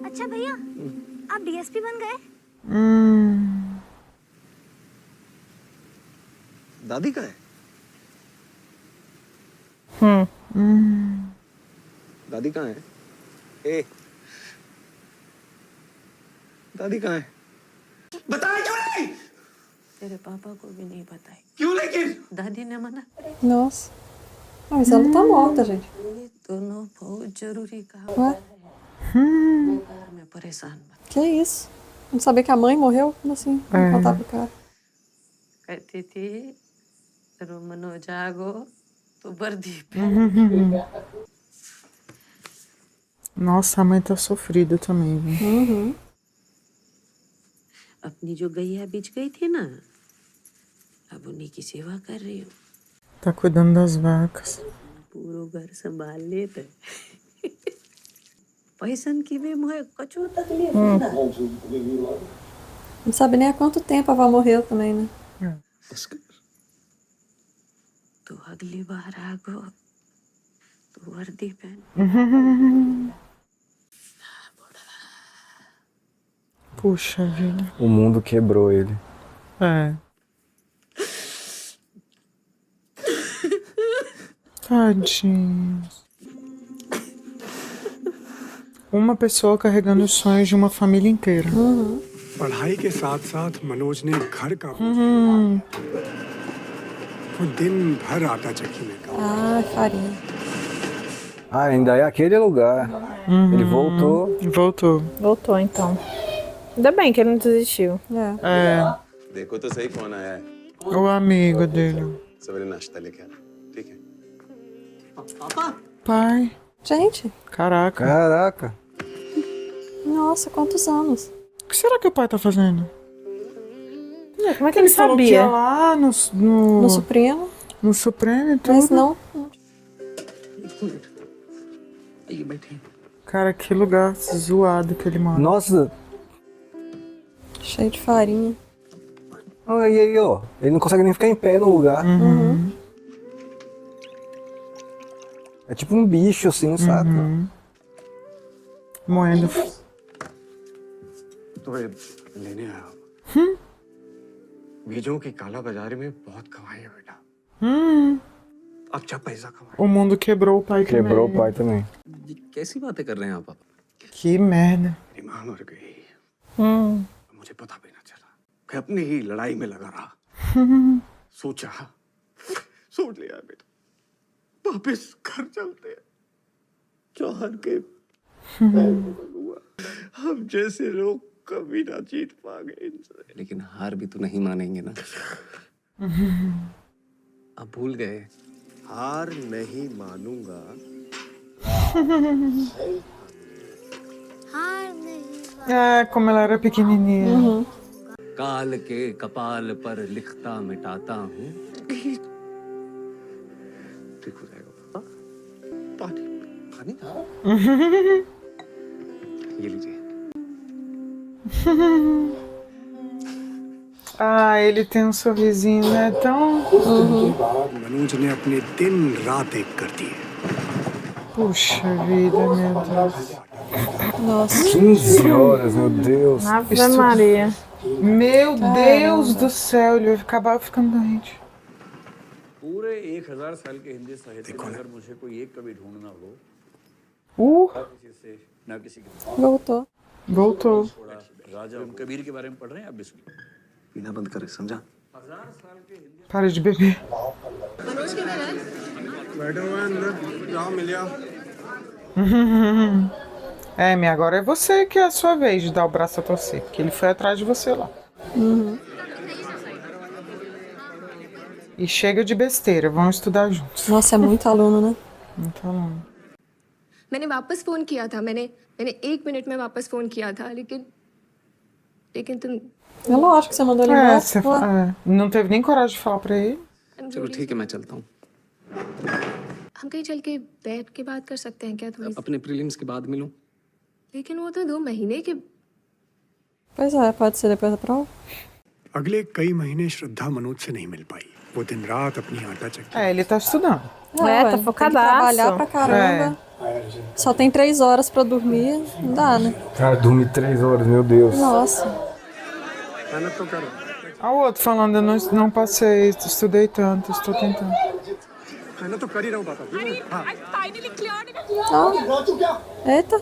अच्छा भैया, आप डीएसपी बन गए? दादी कहाँ है? दादी कहाँ है? ए, दादी कहाँ है? बताया क्यों नहीं? तेरे पापा को भी नहीं बताई। क्यों लेकिन? दादी ने मना। Nossa. Ah, mas ela tá morta, gente. ये दोनों बहुत जरूरी काम Ué? मैं परेशान मत। Que isso? Não sabia que a mãe morreu? Como assim? Vamos contar pro cara. कहती थी रोमनो जागो तो वर्दी पे। Nossa, a mãe tá sofrida também, viu? अपनी जो गैया बिछ गई थी ना, अब उन्हीं की सेवा कर रही हूँ। Tá cuidando das vacas. पूरो घर संभाल लेते। पैसन की भी मुझे कछु तकलीफ ना। Não sabe nem há quanto tempo a avó morreu também, né? तो अगली बार आगो तो वर्दी पहन। Puxa vida. O mundo quebrou ele. É. Tadinhos. Uma pessoa carregando os sonhos de uma família inteira. पढ़ाई के साथ साथ मनोज ने घर का वो दिन भर आटा चक्की में काम। Ah, farinha. Ah, ainda é aquele lugar. Ele voltou. Voltou. Voltou, então. Ainda bem que ele não desistiu. É. देखो तो सही कौन आया है। O amigo dele. सवेरे नाश्ता लेके आना, ठीक है? पापा? Pai. Gente. Caraca. Caraca. Nossa, quantos anos? O que será que o pai tá fazendo? Como é que ele falou que sabia? ia lá no Supremo. No Supremo e tudo. Mas não. ये बैठे। Cara, que lugar zoado que ele mora. Nossa. Cheio de farinha. Olha aí, ó. Ele não consegue nem ficar em pé no lugar. É tipo um bicho, assim, sabe? Moendo. तो ये लेने आया बीजों की काला बाजारी में बहुत कमाई है बेटा। अच्छा पैसा कमाया। O mundo quebrou o pai também. Quebrou o pai também. कैसी बातें कर रहे हैं आप पापा? Que merda. मेरी मां मर गई, मुझे पता भी ना चला। मैं अपनी ही लड़ाई में लगा रहा। सोच लिया बेटा, वापिस घर चलते हैं। जौहर के हुआ, हम जैसे लोग कभी ना जीत पाएंगे इनसे। लेकिन हार भी तो नहीं मानेंगे ना। अब भूल गए। हार नहीं मानूंगा। Ah, como ela era pequenininha. काल के कपाल पर लिखता मिटाता हूँ। ठीक हो जाएगा। पानी पानी ये लीजिए। Ah, ele tem sorrisinho, né? Tão. के बाद मनोज ने अपने दिन रात एक कर दिए। Puxa vida, meu Deus. Nossa. 15 horas, meu Deus. Ave Maria. Meu Deus do céu, ele vai acabar ficando doente. पूरे 1000 साल के हिंदी साहित्य में अगर मुझे कोई एक कवि ढूंढना हो ना किसी से ना किसी के Voltou. Voltou. राजा कबीर के बारे में पढ़ रहे हैं आप भी सुनिए। पीना बंद करे, समझा? Para de beber. मनोज किधर है? बैठा हुआ है अंदर, जहाँ मिल गया। É, minha, agora é você que é a sua vez de dar o braço a torcer, porque ele foi atrás de você lá. E chega de besteira, vamos estudar juntos. Nossa, é muito aluno, né? Muito aluno. मैंने वापस फोन किया था, मैंने 1 मिनट में वापस फोन किया था, लेकिन तुम É lógico que você mandou ele É, embora. você Ué. não teve nem coragem de falar pra ele. चलो ठीक है, मैं चलता हूँ। हम कहीं चल के बैठ के बात कर सकते हैं क्या थोड़ी सी? अपने प्रीलिम्स के बाद मिलूं। लेकिन वो तो 2 महीने के। Pois é, pode ser depois da prova. अगले कई महीने श्रद्धा मनोज से नहीं मिल पाई। वो दिन रात अपनी आटा चक्की। É, ele tá estudando. É, É, tá Tem que focadaço. trabalhar pra caramba. Só tem 3 horas pra dormir. Não dá, né? Cara, dormi 3 horas, meu Deus. Nossa. मेहनत तो करो। Ah, o outro falando, eu não passei, estudei tanto, estou tentando. मेहनत तो कर ही रहा हूँ पापा जी। हाँ। Eita.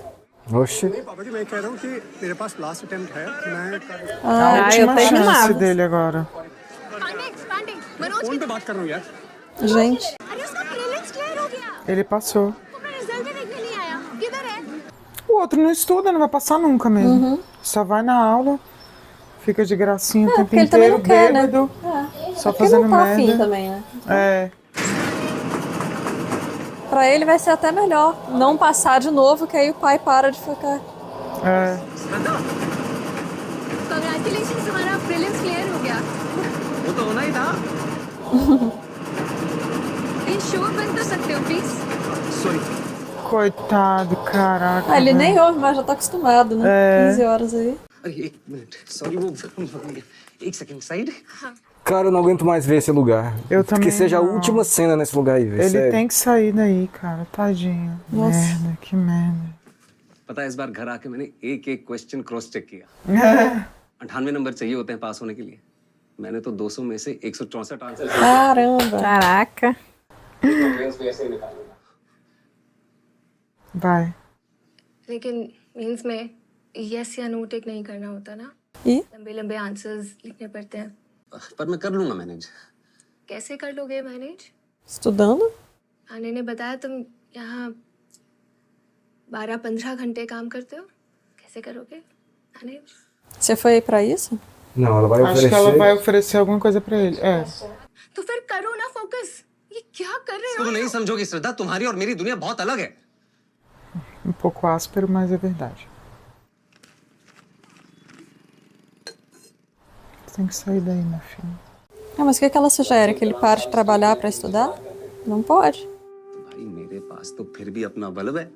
Oxi. नहीं पापा जी, मैं कह रहा हूँ कि मेरे पास लास्ट अटेम्प्ट है, मैं A eu última tô chance animada. dele agora. Pandey, Manoj phone पे बात कर रहा हूँ यार। Gente. अरे उसका प्रीलिम्स क्लियर हो गया, Ele passou. अपना रिजल्ट भी देखने नहीं आया, किधर है? O outro não estuda, não vai passar nunca mesmo. Só vai na aula, fica de gracinha o tempo Porque ele também inteiro, não quer, né? bêbado, É. só Porque fazendo não tá afim merda. também, né? É. Pra ele vai ser até melhor não passar de novo, que aí o pai para de ficar. É. Congratulations, तुम्हारा prelims clear हो गया। वो तो होना ही था। इन शो बन तो सकते हो please? Sorry. Coitado, caraca. Ah, ele velho. nem ouve, mas já tá acostumado, né? É. 15 horas aí. अरे एक मिनट, सॉरी वो एक second side. Cara, eu não aguento mais ver esse lugar. Eu também Que seja a não. última cena nesse lugar aí, velho. Ele sério. tem que sair daí, cara. Tadinho. Nossa. Merda, que merda. पता है इस बार घर आके मैंने एक question cross check किया। 98 नंबर चाहिए होते हैं पास होने के लिए। मैंने तो 200 में से 164 आंसर Caramba. Caraca. ऐसे ही निकालूंगा। Vai. लेकिन मींस में यस या नो टेक नहीं करना होता ना, E? लंबे लंबे आंसर्स लिखने पड़ते हैं। पर मैं कर लूंगा मैनेज। कैसे कर लोगे मैनेज? Estudando? आने ने बताया तुम यहाँ 12-15 घंटे काम करते हो, कैसे करोगे manage? Você foi aí pra isso? Não, ela vai Acho que ela oferecer. vai oferecer alguma coisa pra ele. É. तो फिर करो ना फोकस, ये क्या कर रहे तुम हो? नहीं समझोगी श्रद्धा, तुम्हारी और मेरी दुनिया बहुत अलग है। Um pouco áspero, mas é verdade. Você tem que sair daí, meu filho. Ah, mas o que que ela sugere? Que ele pare de trabalhar pra estudar? Não pode. भाई मेरे पास तो फिर भी अपना बल्ब है।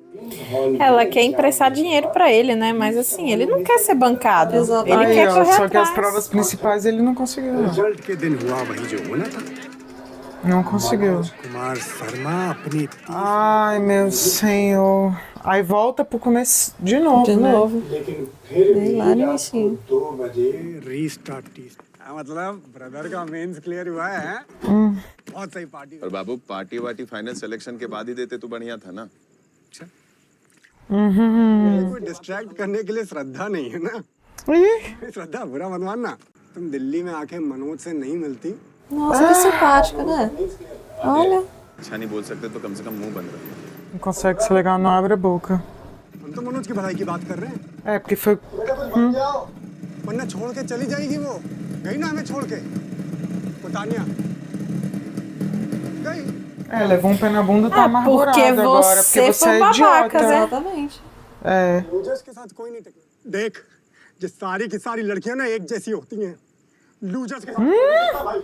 Ela quer emprestar dinheiro pra ele, né? Mas assim, ele não quer ser bancado. Ele Aí, quer ó, correr só que as atrás. provas principais ele não conseguiu. Não, result के दिन हुआ वही जो होना था। não conseguiu. कुमार शर्मा अपनी Ai, meu senhor. Aí volta pro começo de novo, De né? novo. लेकिन फिर Bem lá no início. 2 बजे रीस्टार्ट मतलब ब्रदर का मेंस क्लियर हुआ है। बहुत सही पार्टी। और बाबू पार्टी वार्टी फाइनल सिलेक्शन के बाद ही देते तो बढ़िया था ना। कोई डिस्ट्रैक्ट करने के लिए श्रद्धा नहीं है ना। Ih, श्रद्धा बुरा मत मानना, तुम दिल्ली में आके मनोज से नहीं मिलती। Nossa, que simpática, né? Olha. अच्छा नहीं बोल सकते तो कम से कम मुंह बंद रखो। não consegue ser legal, não abre a boca. हम तो मनोज की भलाई की बात कर रहे हैं। É, porque foi. वरना छोड़ के चली जाएगी वो। गई ना हमें छोड़ के। वो तानिया गई। É, levou um pé na bunda e tá Ah, amargurado porque agora. você Porque você foi é babaca, idiota. né? Exatamente. É. लूजर्स के साथ कोई नहीं टिकता। देख, ये सारी की सारी लड़कियां ना एक जैसी होती हैं। लूजर्स के साथ भाई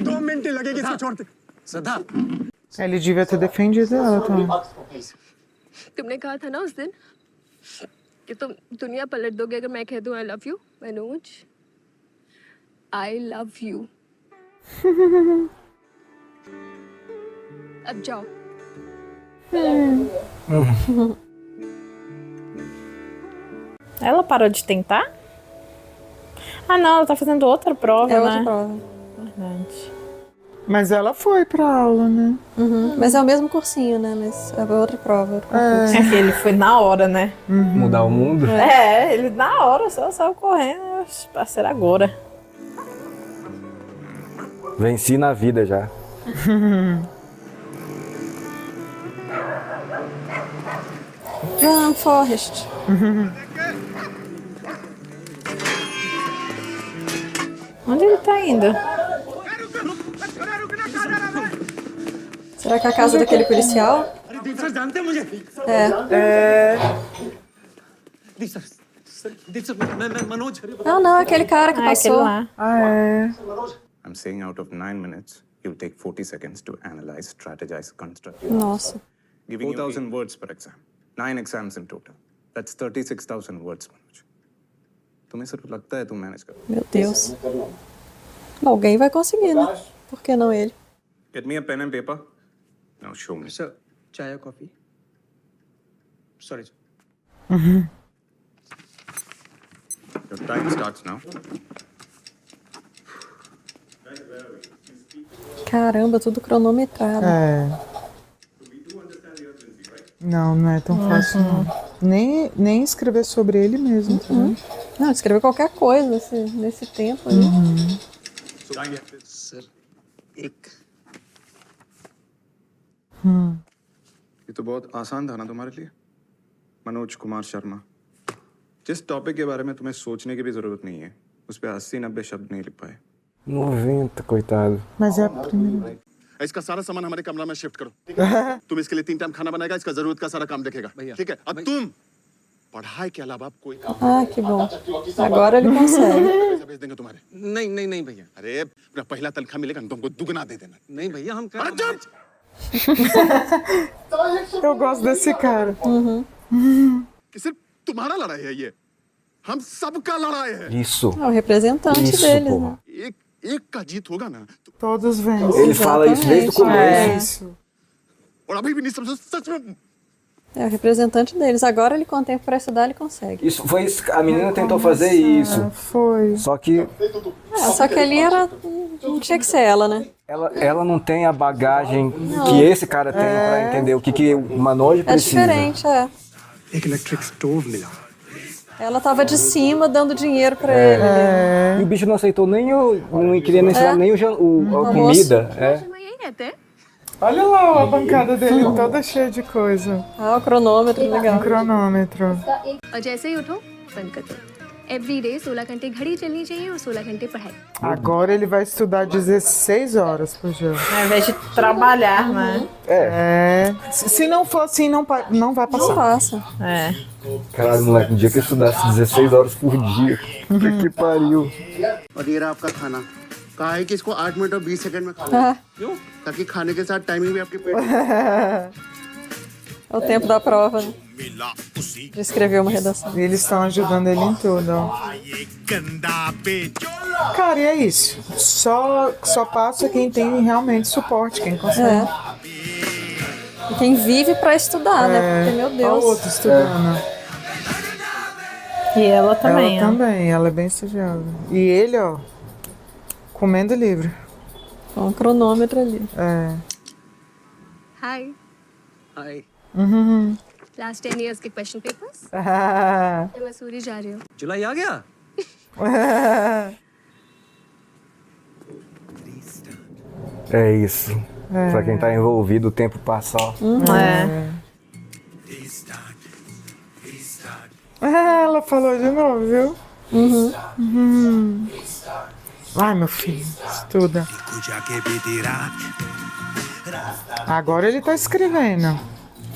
2 मिनट ही लगेगी इसको छोड़ते। श्रद्धा Ele devia ter defendido ela também. तुमने कहा था ना उस दिन कि तुम दुनिया पलट दोगे अगर मैं कह दूं I love you Manoj I love you अब जाओ Ela parou de tentar? Ah, não, ela tá fazendo outra prova, É né? outra prova. Verdade. Mas ela foi pra aula, né? Mas é o mesmo cursinho, né? Mas é outra prova. É que ele foi na hora, né? Mudar o mundo? É, ele na hora só saiu correndo. Parceiro, agora. Venci na vida já. Run, Forrest. Onde ele tá indo? Será que é a casa daquele policial? Sir जानते हैं मुझे दीप सर मैं मनोज Não, é aquele cara que passou. I'm saying out of 9 minutes, you'll take 40 seconds to analyze, strategize, construct. Nossa. Giving 4,000 words per exam. 9 exams in total. That's 36,000 words, Manoj. तुम्हें सिर्फ लगता है तुम मैनेज कर Meu Deus. Alguém vai conseguir, né? Por que não ele? Get me a pen and paper. Now show me. Sir चाय coffee sorry Your time starts now. Caramba, tudo cronometrado. É. Não é tão fácil, não. Nem escrever sobre ele mesmo, tá vendo? Não, escrever qualquer coisa nesse tempo ali. Sir एक ये तो बहुत आसान था ना तुम्हारे लिए मनोज कुमार शर्मा जिस टॉपिक के बारे में तुम्हें सोचने की भी जरूरत नहीं है उस पे 80-90 शब्द नहीं लिख पाए 90, coitado. Mas é a primeira. इसका सारा सामान हमारे कमरा में शिफ्ट करो तुम इसके लिए 3 टाइम खाना बनाएगा इसका जरूरत का सारा काम देखेगा ठीक है अब तुम पढ़ाई के अलावा कोई काम Ah, que bom. Agora ele consegue. पैसा भेज देंगे तुम्हारे नहीं भैया अरे अपना पहला तनख्वाह मिलेगा ना तुमको दुगना दे देना नहीं भैया हम अरे चुप! Eu gosto desse cara. कि सिर्फ तुम्हारा लड़ाई है ये हम सबका लड़ाई है Isso. É o representante Isso, deles, porra. né? एक का जीत होगा ना Todos vencem. Ele fala isso desde o começo. Isso. और अभी भी नहीं समझो सच में É o representante deles. Agora ele com tempo para estudar, ele consegue. Isso foi isso. A menina tentou fazer isso. Foi. Só que Só que ali era. Não tinha que ser ela, né? ela não tem a bagagem que esse cara tem pra entender o que o Manoj É precisa. diferente, é. एक electric stove मिला Ela tava de cima dando dinheiro pra ele. E o bicho não aceitou nem não queria nem ensinar nem a Almoço. comida. É. यही रहते हैं Olha lá a bancada dele toda cheia de coisa. Ah, o cronômetro, legal. Cronômetro. और जैसे ही उठो बंद कर दो every day 16 घंटे घड़ी चलनी चाहिए और 16 घंटे पढ़ाई Agora ele vai estudar 16 horas por dia. Ao invés de trabalhar, né? É. Se não for assim, não vai passar. Não passa. É. Caralho, moleque, um dia que eu estudasse 16 horas por dia. Puta que pariu. और ये रहा आपका खाना कहा है कि इसको 8 मिनट और 20 सेकंड में खाना है। क्यों ताकि खाने के साथ टाइमिंग भी आपके पेट É o tempo da prova, né? De escrever uma redação. E eles estão ajudando ele em tudo, ó. Cara, e é isso. Só passa quem tem realmente suporte, quem consegue. E quem vive pra estudar, né? Porque, meu Olha o Deus. outro estudando. E ela também, Ela ó. também, ela é bem estudiosa. E ele, ó, comendo livro. Com um cronômetro ali. É. हाय हाय लास्ट 10 इयर्स के question papers मैं मसूरी जा रही हूँ जुलाई आ गया É isso. Pra quem tá envolvido, o tempo passa, ó. Ela falou de novo, viu? Vai, meu filho, estuda. Agora ele tá escrevendo.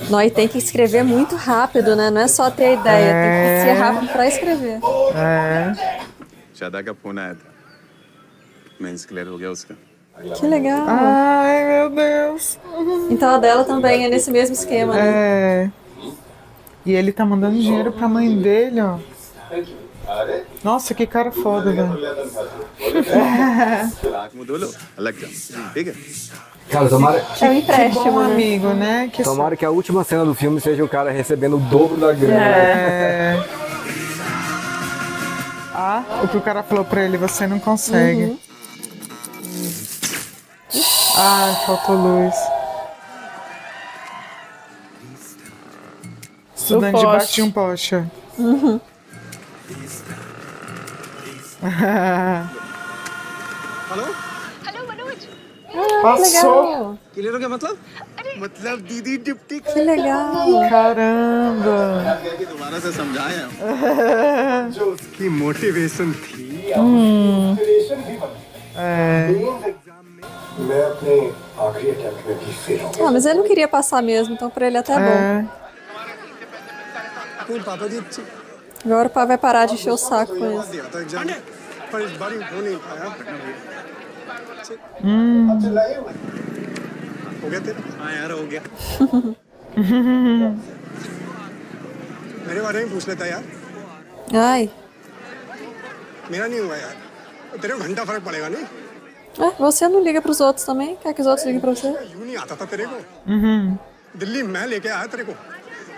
Não, e tem que escrever muito rápido, né? Não é só ter ideia, tem que ser rápido pra escrever. É. शादा का फोन आया था mains clear हो गया उसका Que legal. Ai, meu Deus. Então a dela também é nesse mesmo esquema, né? É. E ele tá mandando dinheiro pra mãe dele, ó. Nossa, que cara foda, velho. Cara, tomara, É um empréstimo, Que bom né? amigo, né? Que tomara que a última cena do filme seja o cara recebendo o dobro da grana. É. Ah, o que o cara falou pra ele, você não consegue. Ai, faltou luz. Estudante poste. debaixo de um poste. Hello Passou. Clear हो गया मतलब दीदी deputy Que legal. Caramba. कि दोबारा से समझाएं हम। जो उसकी मोटिवेशन थी मैं अपने आखिरी अटेम्प्ट में भी फेल हो Ah, mas ele não queria passar mesmo, então pra ele até é bom. गया पापा जी Agora o pai vai parar de encher o saco com isso. दिया था एग्जाम पर इस बार हो नहीं पाया हो गया तेरा हाँ यार हो गया मेरे बारे में पूछ लेता यार Ai. मेरा नहीं हुआ यार तेरे को घंटा फर्क पड़ेगा नहीं Você não liga pros outros também? Quer que os outros liguem pra você? यूं नहीं आता था तेरे को दिल्ली मैं लेके आया तेरे को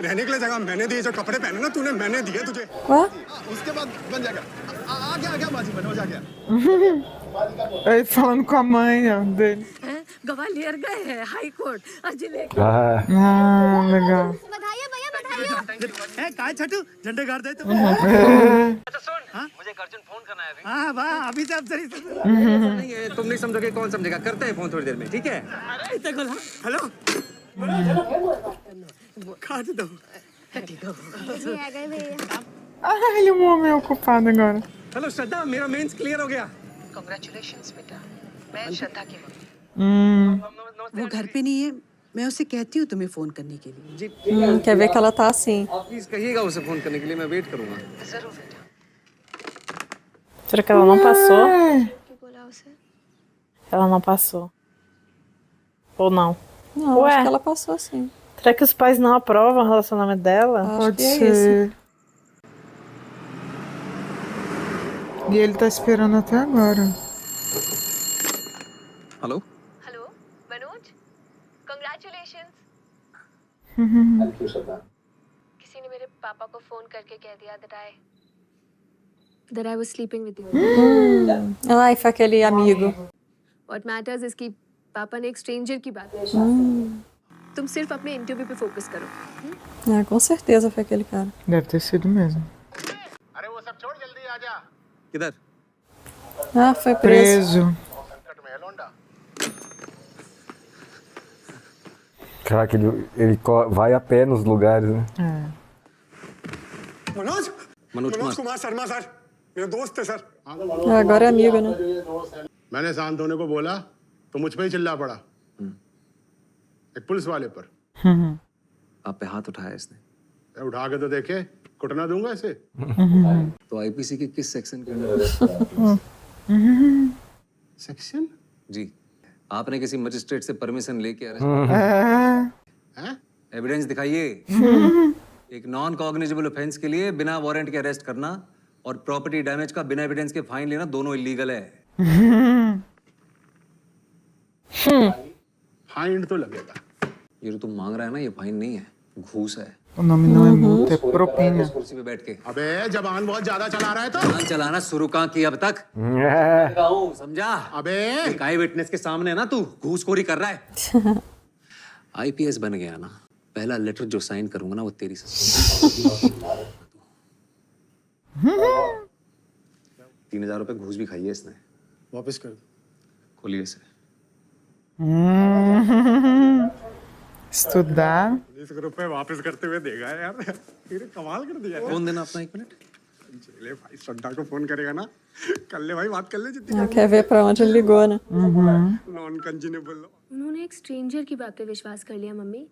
रहने के लिए जगह मैंने दी जो कपड़े पहने ना तूने मैंने दिए तुझे Ué? उसके बाद बन जाएगा आ गया बाजी बन हो जा गया Aí falando com a mãe ó, dele. ग्वालियर गए हैं हाई कोर्ट अजले Ah, Ah, legal. बधाई भैया बधाई काय छटू झंडे गाड़ दे तो मुझे एक अर्जेंट फोन करना है अभी। हाँ वाह अभी से अब जरी नहीं है, तुम नहीं समझोगे कौन समझेगा। करते हैं फोन थोड़ी देर में, ठीक है? हेलो काट दो जी आ गए भैया Ah, ele é um homem ocupado agora. Hello Shraddha मेरा मेंस क्लियर हो गया कांग्रेचुलेशंस बेटा मैं श्रद्धा की Hum. वो घर पे नहीं है मैं उसे कहती हूँ तुम्हें फोन करने के लिए Quer ver que ela tá assim. आप प्लीज कहिएगा उसे फोन करने के लिए, मैं वेट करूंगा। जरूर बेटा Será que ela não passou? क्या बोला उसे Ela não passou. Ou não? Não, Ué. acho que ela passou assim. Será que os pais não aprovam o relacionamento dela? Acho Pode que é ser. isso. E ele tá esperando até agora. Hello hello Manoj congratulations thank you Shraddha किसी ने मेरे पापा को फोन करके कह दिया that I was sleeping with you Ai, foi aquele amigo. what matters is कि पापा ने एक स्ट्रेंजर की बात तुम सिर्फ अपने इंटरव्यू पे फोकस करो É, com certeza foi aquele cara. Deve ter sido mesmo. अरे वो सब छोड़ जल्दी आ जा किधर? Ah, foi preso. Preso. संकट में है लौंडा caraca, ele vai a pé nos lugares, né? Manoj Manoj Manoj Kumar. Kumar Sharma sir मेरा दोस्त है सर Agora é amigo, né? मैंने शांत होने को बोला तो मुझ पे ही चिल्ला पड़ा एक पुलिस वाले पर आप पे हाथ उठाया इसने। ए, उठा के तो देखे कुटना दूंगा इसे तो आईपीसी के किस सेक्शन के अंदर? सेक्शन जी, आपने किसी मजिस्ट्रेट से परमिशन लेके अरेस्ट हैं एविडेंस दिखाइए। एक नॉन कॉग्निजेबल ऑफेंस के लिए बिना वारंट के अरेस्ट करना और प्रॉपर्टी डैमेज का बिना एविडेंस के फाइन लेना दोनों इलीगल है। फाइन तो लगेगा ये जो तुम मांग रहा है ना, ये फाइन नहीं है, घूस है। O nome não é multa, é propina. कुर्सी पे बैठ के अबे जबान बहुत ज्यादा चला रहा है तो जान चलाना शुरू कहाँ की अब तक? समझा? अबे एक आई विटनेस के सामने ना तू घूसखोरी कर रहा है। आईपीएस बन गया ना, पहला लेटर जो साइन करूंगा ना वो तेरी से 3,000 रुपए घूस भी खाई है इसने। वापस कर खोलिए इसे। Estudar. 20 रुपए वापस करते हुए देगा यार तेरे कमाल कर दिया फोन देना अपना 1 मिनट। ले भाई श्रद्धा को फोन करेगा ना कर ले भाई बात कर ले जितनी Ela quer ver pra onde ele ligou, né? Non कंजेनेबल उन्होंने एक स्ट्रेंजर की बात पे विश्वास कर लिया मम्मी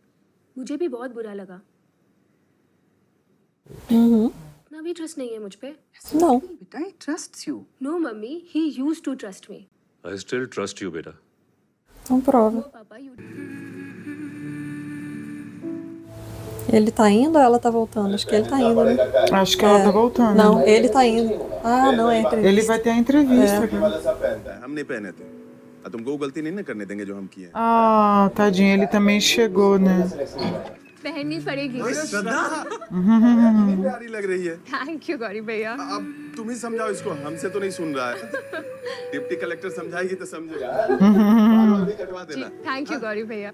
मुझे भी बहुत बुरा लगा ना भी ट्रस्ट नहीं है मुझ पे Não. बेटा he trusts you no mummy he used to trust me I still trust you बेटा Então prova. Ele tá indo ou ela tá voltando? Acho que ele tá indo, né? Acho que ela tá voltando. Não, ele tá indo. Ah, não é entrevista. Ele vai ter a entrevista. हम नहीं पहने थे तुमको वो गलती नहीं ना करने देंगे जो हम किए Ah, tadinho, ele também chegou, né? पहननी पड़ेगी प्यारी लग रही है थैंक यू गौरी भैया अब तुम ही समझाओ इसको हमसे तो नहीं सुन रहा है डिप्टी कलेक्टर समझाएगी तो समझेगा कटवा देना थैंक यू गौरी भैया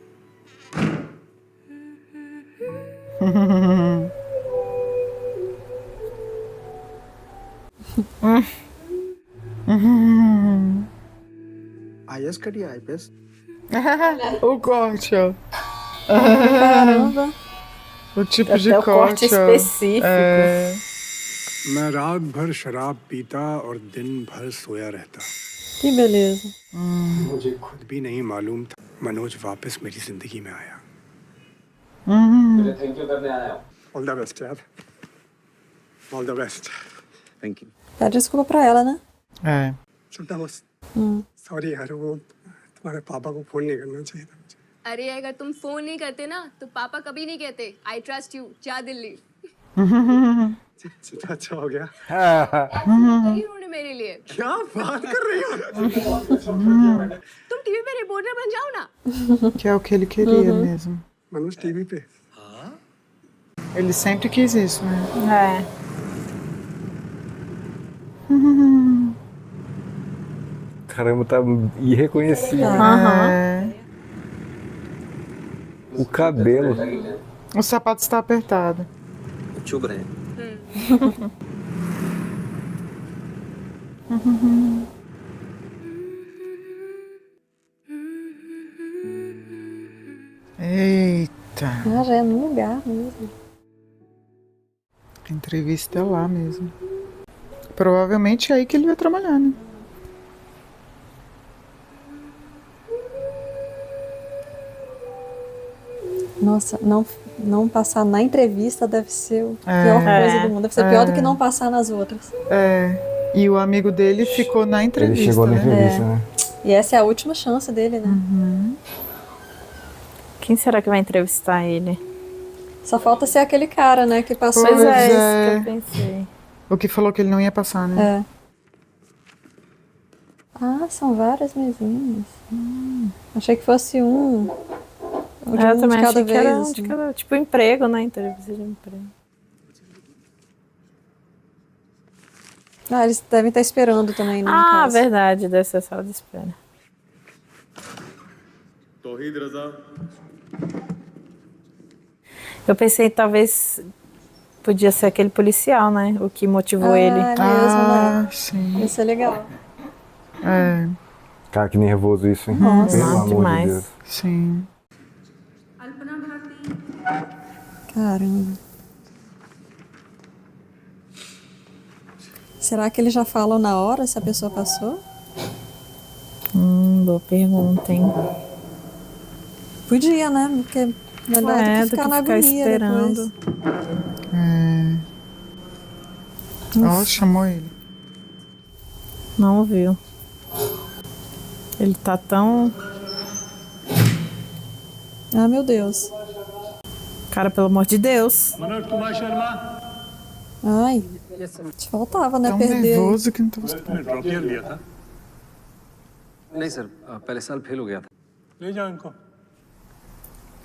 आईएएस करिए IPS O corte, ó. Caramba. O tipo de Até o corte corte, ó. específico. É. मैं रात भर शराब पीता और दिन भर सोया रहता Que beleza. मुझे खुद भी नहीं मालूम था मनोज वापस मेरी जिंदगी में आया थैंक यू करने आया हूँ ऑल द बेस्ट यार all the best thank you Pede desculpa pra ela, né? É. सुनता बस Hum. सॉरी यार वो तुम्हारे पापा को फोन नहीं करना चाहिए था मुझे अरे अगर तुम फोन नहीं करते ना तो पापा कभी नहीं कहते आई ट्रस्ट यू जा दिल्ली अच्छा हो गया उन्होंने मेरे लिए क्या बात कर रही हो तुम टीवी पे रिपोर्टर बन जाओ ना Que é o que ele queria mesmo. Manoj TV पे Ele sempre quis isso, né? É. Caramba, tá irreconhecível. É. O cabelo. O sapato está apertado. चुप रहे Eita. Ah, já é no lugar mesmo. A entrevista é lá mesmo. Provavelmente é aí que ele vai trabalhar, né? Nossa, não passar na entrevista deve ser a pior coisa do mundo. Deve ser pior do que não passar nas outras. É. E o amigo dele ficou na entrevista, Ele chegou na né? entrevista, né? E essa é a última chance dele, né? Quem será que vai entrevistar ele? Só falta ser aquele cara, né, que passou. Pois é, isso é. que eu pensei. O que falou que ele não ia passar, né? É. Ah, são várias mesinhas. Achei que fosse um. Eu de também cada achei que era vez, um de assim. cada, tipo emprego, né? Entrevista de emprego. Ah, eles devem estar esperando também, né? no Ah, caso. verdade, deve ser sala de espera. Towhid Raza Eu pensei talvez podia ser aquele policial, né? O que motivou ele. É mesmo, né? Sim. Isso é legal. É. Cara, que nervoso isso, hein? Nossa, Pelo amor demais. de Deus. Sim. Caramba. Será que eles já falam na hora se a pessoa passou? Boa pergunta, hein? Podia, né? Porque melhor do que ficar na agonia esperando. depois. É. Ó, chamou ele. Não viu. Ele tá tão... Ah, meu Deus. Cara, pelo amor de Deus. Manoj Kumar Sharma Ai, te faltava, né? Tão Perder. nervoso que não tava मैंने drop year लिया था नहीं सर पहले साल फेल हो गया था ले जाओ इनको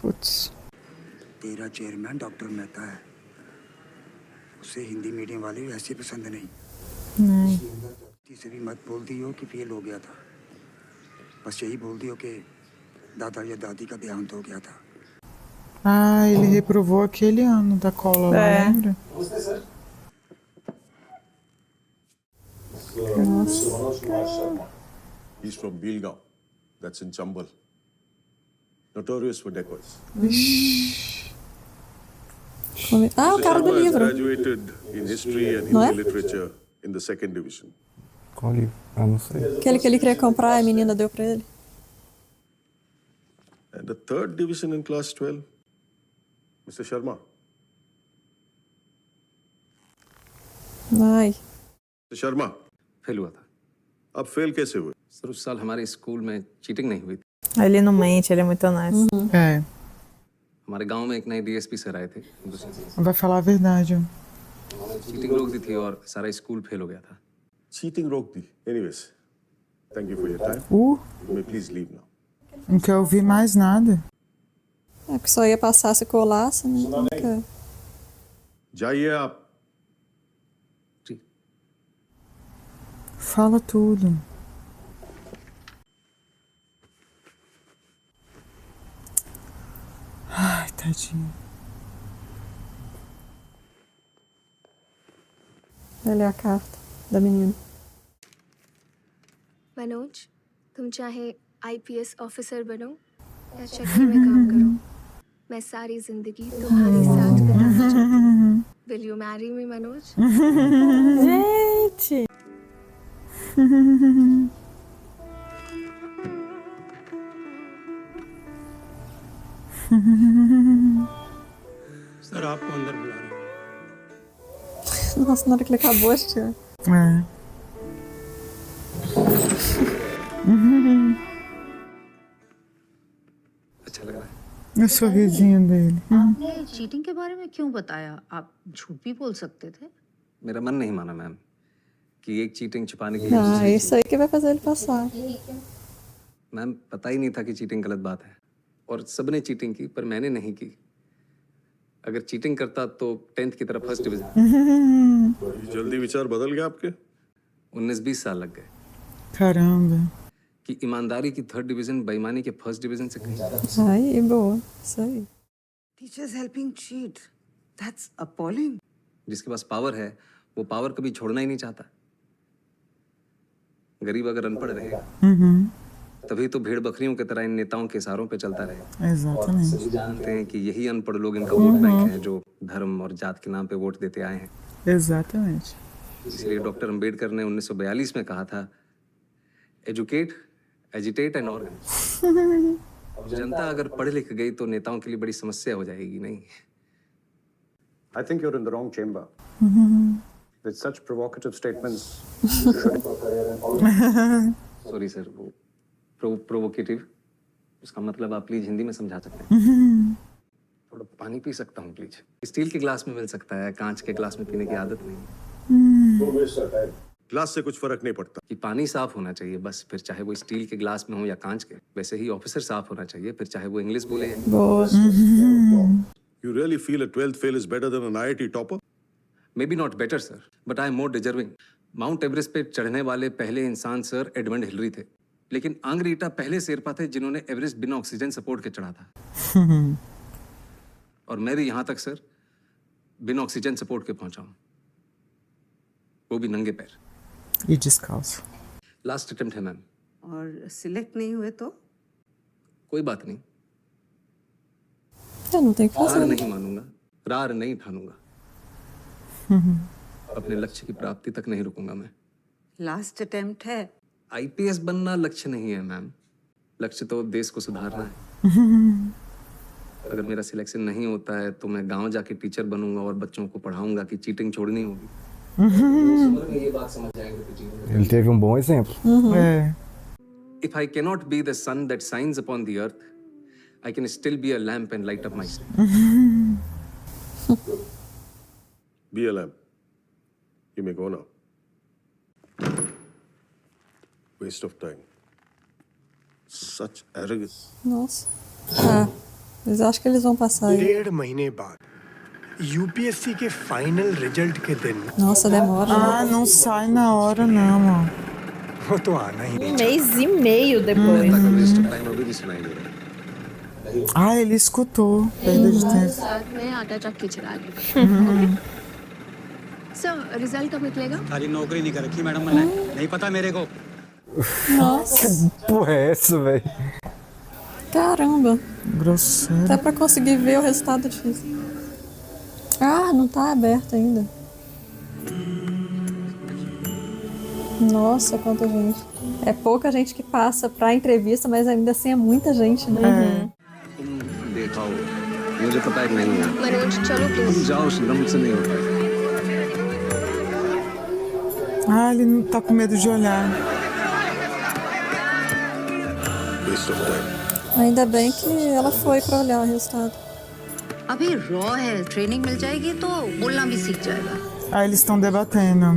Putz. तेरा चेयरमैन डॉक्टर मेहता है उसे हिंदी मीडियम वाले वैसे पसंद नहीं Não. से भी मत बोल दियो कि फेल हो गया था बस यही बोल दियो कि दादा या दादी का देहांत हो गया था Ah, ele reprovou aquele ano da cola lá, É. lembra? He's from Bilgaon. That's in Chambal. Notorious for dacoits. Ah, o cara do Sharma has livro. graduated in history and Não é? Hindi literature in the second division. Qual livro? Ah, não sei. Aquele que ele queria comprar, a menina deu pra ele. And the third division in class 12. Mr. Sharma. Ai. Mr. Sharma, fail हुआ था आप फेल कैसे हुए? सर उस साल हमारे स्कूल में चीटिंग नहीं हुई थी Ele não mente, ele é muito honesto. É, हमारे गांव में एक नए डीएसपी सर आए थे vai falar a verdade. Cheating रोक दी थी और सारा स्कूल फेल हो गया था चीटिंग रोक दी anyways thank you for your time you may please leave now Não quer ouvir mais nada. É porque só ia passar se colasse, né? Nunca. जाइए आप Fala tudo. Ai, tadinho. Ele é a carta da menina. Manoj, तुम चाहे IPS officer बनो या चक्की में काम करो, मैं सारी जिंदगी तुम्हारे साथ बिताना चाहती हूँ। Will you marry me, Manoj? Gente! Sir आपको अंदर बुला रहे हैं। Nossa, na hora que ele acabou, acho que... É. अच्छा लग रहा है O sorrisinho dele. आपने चीटिंग के बारे में क्यों बताया? आप झूठ भी बोल सकते थे। मेरा मन नहीं माना मैम कि एक चीटिंग छुपाने की Ah, isso aí que vai fazer ele passar. Ma'am पता ही नहीं था कि चीटिंग गलत बात है और सबने चीटिंग की पर मैंने नहीं की अगर चीटिंग करता तो 10th की तरफ फर्स्ट डिवीजन बड़ी जल्दी विचार बदल गए आपके 19-20 साल लग गए Caramba. कि ईमानदारी की 3rd डिवीजन बेईमानी के 1st डिवीजन से कहीं ज्यादा Aí, boa. Isso aí. Teachers helping cheat. That's appalling. जिसके पास पावर है वो पावर कभी छोड़ना ही नहीं चाहता गरीब अगर अनपढ़ रहेगा तभी तो भेड़ बकरियों की तरह इन नेताओं के इशारों पे चलता रहेगा Exatamente. सभी जानते हैं कि यही अनपढ़ लोग इनका वोट बैंक है जो धर्म और जात के नाम पे वोट देते आए हैं Exatamente. इसलिए डॉक्टर अंबेडकर ने 1942 में कहा था एजुकेट एजिटेट एंड ऑर्गन जनता अगर पढ़ लिख गई तो नेताओं के लिए बड़ी समस्या हो जाएगी नहीं I think you're in the wrong chamber. With such provocative statements. Sorry sir वो प्रोवोकेटिव उसका मतलब आप प्लीज हिंदी में समझा सकते हैं थोड़ा पानी पी सकता हूँ प्लीज स्टील के ग्लास में मिल सकता है कांच के ग्लास में पीने की आदत नहीं ग्लास से कुछ फर्क नहीं पड़ता कि पानी साफ होना चाहिए बस फिर चाहे वो स्टील के ग्लास में हो या कांच के वैसे ही ऑफिसर साफ होना चाहिए फिर चाहे वो इंग्लिश बोले You really feel a 12th fail is better than an IIT topper? May be not better sir but I am more deserving mount Everest पे चढ़ने वाले पहले इंसान सर एडमंड हिलरी थे लेकिन आंग्रीटा पहले शेरपा थे जिन्होंने एवरेस्ट बिना ऑक्सीजन सपोर्ट के चढ़ा था और मैं भी यहाँ तक सर बिना ऑक्सीजन सपोर्ट के पहुंचा हूँ वो भी नंगे पैर E descalço. लास्ट अटेम्प्ट है मैम और सिलेक्ट नहीं हुए तो? कोई बात नहीं Eu não tenho que हार fazer. नहीं मानूंगा रार नहीं ठानूंगा अपने लक्ष्य की प्राप्ति तक नहीं रुकूंगा मैं लास्ट अटेम्प्ट है। आईपीएस बनना लक्ष्य नहीं है मैम लक्ष्य तो देश को सुधारना है अगर मेरा सिलेक्शन नहीं होता है तो मैं गांव जाके टीचर बनूंगा और बच्चों को पढ़ाऊंगा कि चीटिंग छोड़नी होगी ये बात समझ जाएंगे तो cheating Ele teve um bom exemplo. If I cannot be the sun that shines upon the earth, I can still be a lamp and light up my city. BLM. You may go now. Waste of time. Such arrogance. Nossa. Ah, eles acham que eles vão passar aí. 1.5 महीने बाद यूपीएससी के final result के दिन Nossa, demora. Ah, não sai na hora não, ó. वो तो आना ही नहीं mês e meio depois. अभी भी सुनाई दे रहा है Ah, ele escutou. Perda de tempo. साथ में आटा चक्की चला ली। सर रिजल्ट कब निकलेगा? सारी नौकरी नहीं कर रखी मैडम मैंने नहीं पता मेरे को Nossa. Porra, é essa, velho? Caramba. Grosseiro. Até pra conseguir ver o resultado é difícil. Ah, não tá aberto ainda. Nossa, quanta gente. É pouca gente que passa pra entrevista, mas ainda assim é muita gente, né? तुम देखाओ मुझे पता है कि नहीं है मनोज चलो तुम प्लीज। जाओ शिवम से नहीं होता है Ah, ele não tá com medo de olhar. Waste of time. Ainda bem que ela foi pra olhar o resultado. अभी रॉ है, ट्रेनिंग मिल जाएगी तो बोलना भी सीख जाएगा। Aí eles estão debatendo.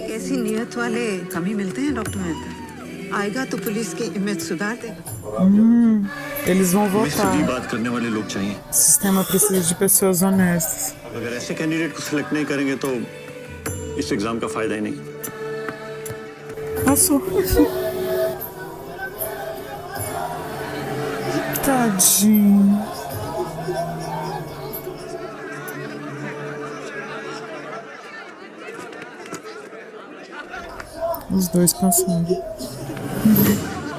कैसी नियत वाले कम ही मिलते हैं डॉक्टर मेहता। आएगा तो पुलिस की इमेज सुधार देगा। Eles vão हमें votar. सीधी बात करने वाले लोग चाहिए। O sistema precisa de pessoas honestas. अगर ऐसे कैंडिडेट को सिलेक्ट नहीं करेंगे तो इस एग्जाम का फायदा ही नहीं। Passou. Tadinho. Os dois passaram.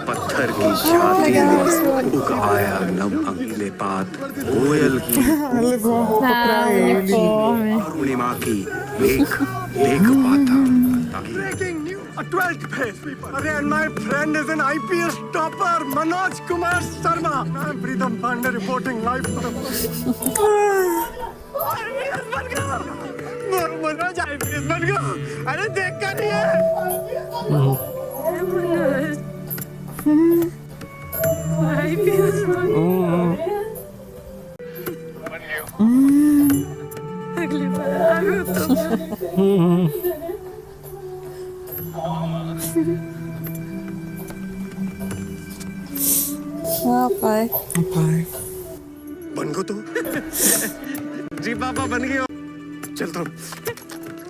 पत्थर की छाती में उग आया नम अंगले पात कोयल की Levou a roupa pra ele. पूर्णिमा की लेख लेख पाता Breaking news! A 12th page people. And my friend is an IPS topper, Manoj Kumar Sharma. I'm Pritam Pandey reporting live from Manoj IPS बन गया। अरे देख कर रही है। IPS बन गया। अगली बार आगे तो pai. Pai. बन गो तो जी पापा बन गए हो। चलता हूँ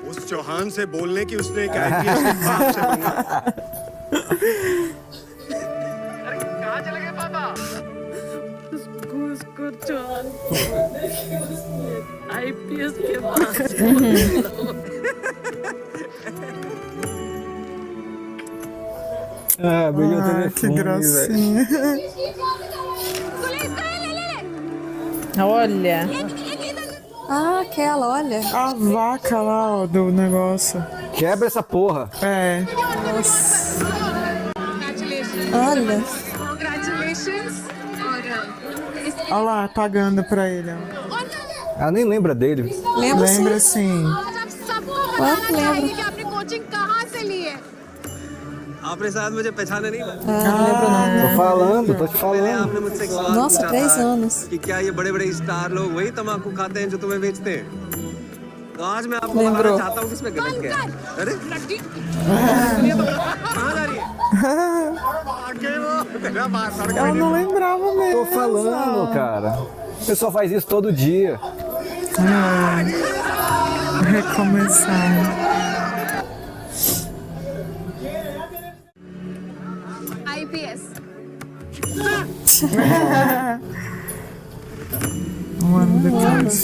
उस चौहान से बोलने की उसने एक IPS के बाप से बना। अरे कहाँ चले गए पापा? उसको चौहान IPS के पास Ah, brilhou o Que telefone, gracinha. Olha. Ah, aquela, olha. A vaca lá, ó, do negócio. Quebra essa porra. É. Olha. Olha lá, pagando pra ele, ó. Ela nem lembra dele. Lembra sim. Claro que lembro. आपने शायद मुझे पहचाने नहीं Ah, não lembro não. Tô falando, tô te falando. आपने मुझसे एक सवाल Nossa, पूछा 3 था anos. कि क्या ये बड़े बड़े स्टार लोग वही तम्बाकू खाते हैं जो तुम्हें बेचते हैं? तो आज मैं आपको Lembrou. बताना चाहता हूँ कि इसमें गलत क्या है। अरे कहाँ जा रही है? Ela não lembrava mesmo. Tô falando, cara. O pessoal faz isso todo dia. Recomeçar. IPS. Um ano depois.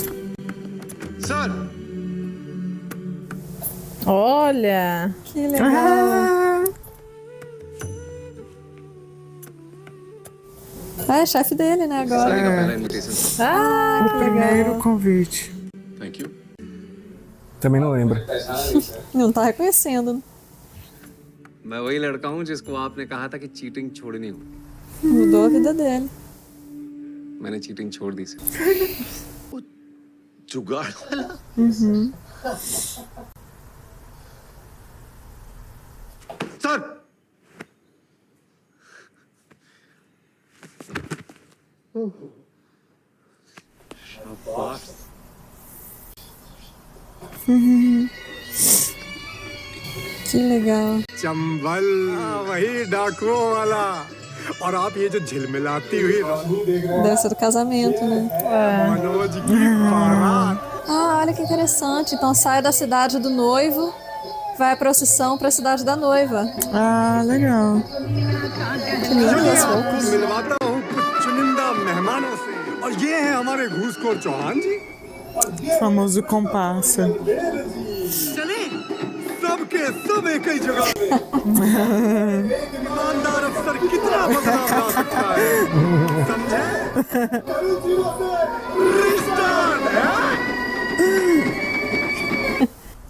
Sir Olha. Que legal. Ah, é chefe dele, né, agora. पहला invitation। Ah, O que primeiro legal. convite. Thank you। Também não lembra. Não tá reconhecendo. मैं वही लड़का हूँ जिसको आपने कहा था कि चीटिंग छोड़नी हो। Mudou a vida dele. मैंने चीटिंग छोड़ दी सर। जुगाड़ वाला सर शाबाश Que legal. चंबल वही डाकुओं वाला और आप ये जो झिलमिलाती हुई रोशनी देख रहे Deve ser do casamento, né? हैं मनोज की बारात Ah, olha que interessante. Então sai da cidade do noivo, vai a procissão para a cidade da noiva. Ah, legal. Que lindas आपको roupas. मिलवाता हूँ कुछ चुनिंदा मेहमानों से और ये हैं हमारे घूसखोर चौहान जी Famoso comparsa. चले सबके सब एक ही जगह पे ईमानदार अफसर कितना बदलाव ला सकता है समझे रिश्तान है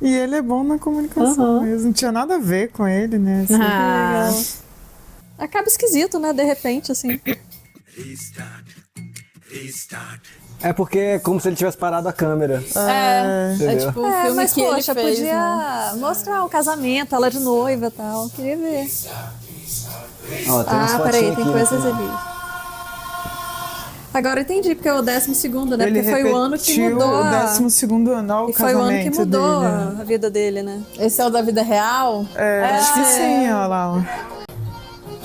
E ele é bom na comunicação mesmo. Não tinha nada a ver com ele, né? Assim. Legal. Acaba esquisito, né? De repente, assim. É porque é como se ele tivesse parado a câmera. É Entendeu? tipo um filme mas que ele poxa, fez, podia né? mostrar o casamento, ela de noiva e tal. Queria ver. Ó, tem umas Ah, peraí, fotinhas tem aqui, coisas né? ali. Agora eu entendi, porque é o 12º, né? Ele Porque foi o ano que repetiu mudou o 12º ano, ó, o E foi o ano que casamento mudou dele. a vida dele, né? Esse é o da vida real? Acho que sim, olha lá.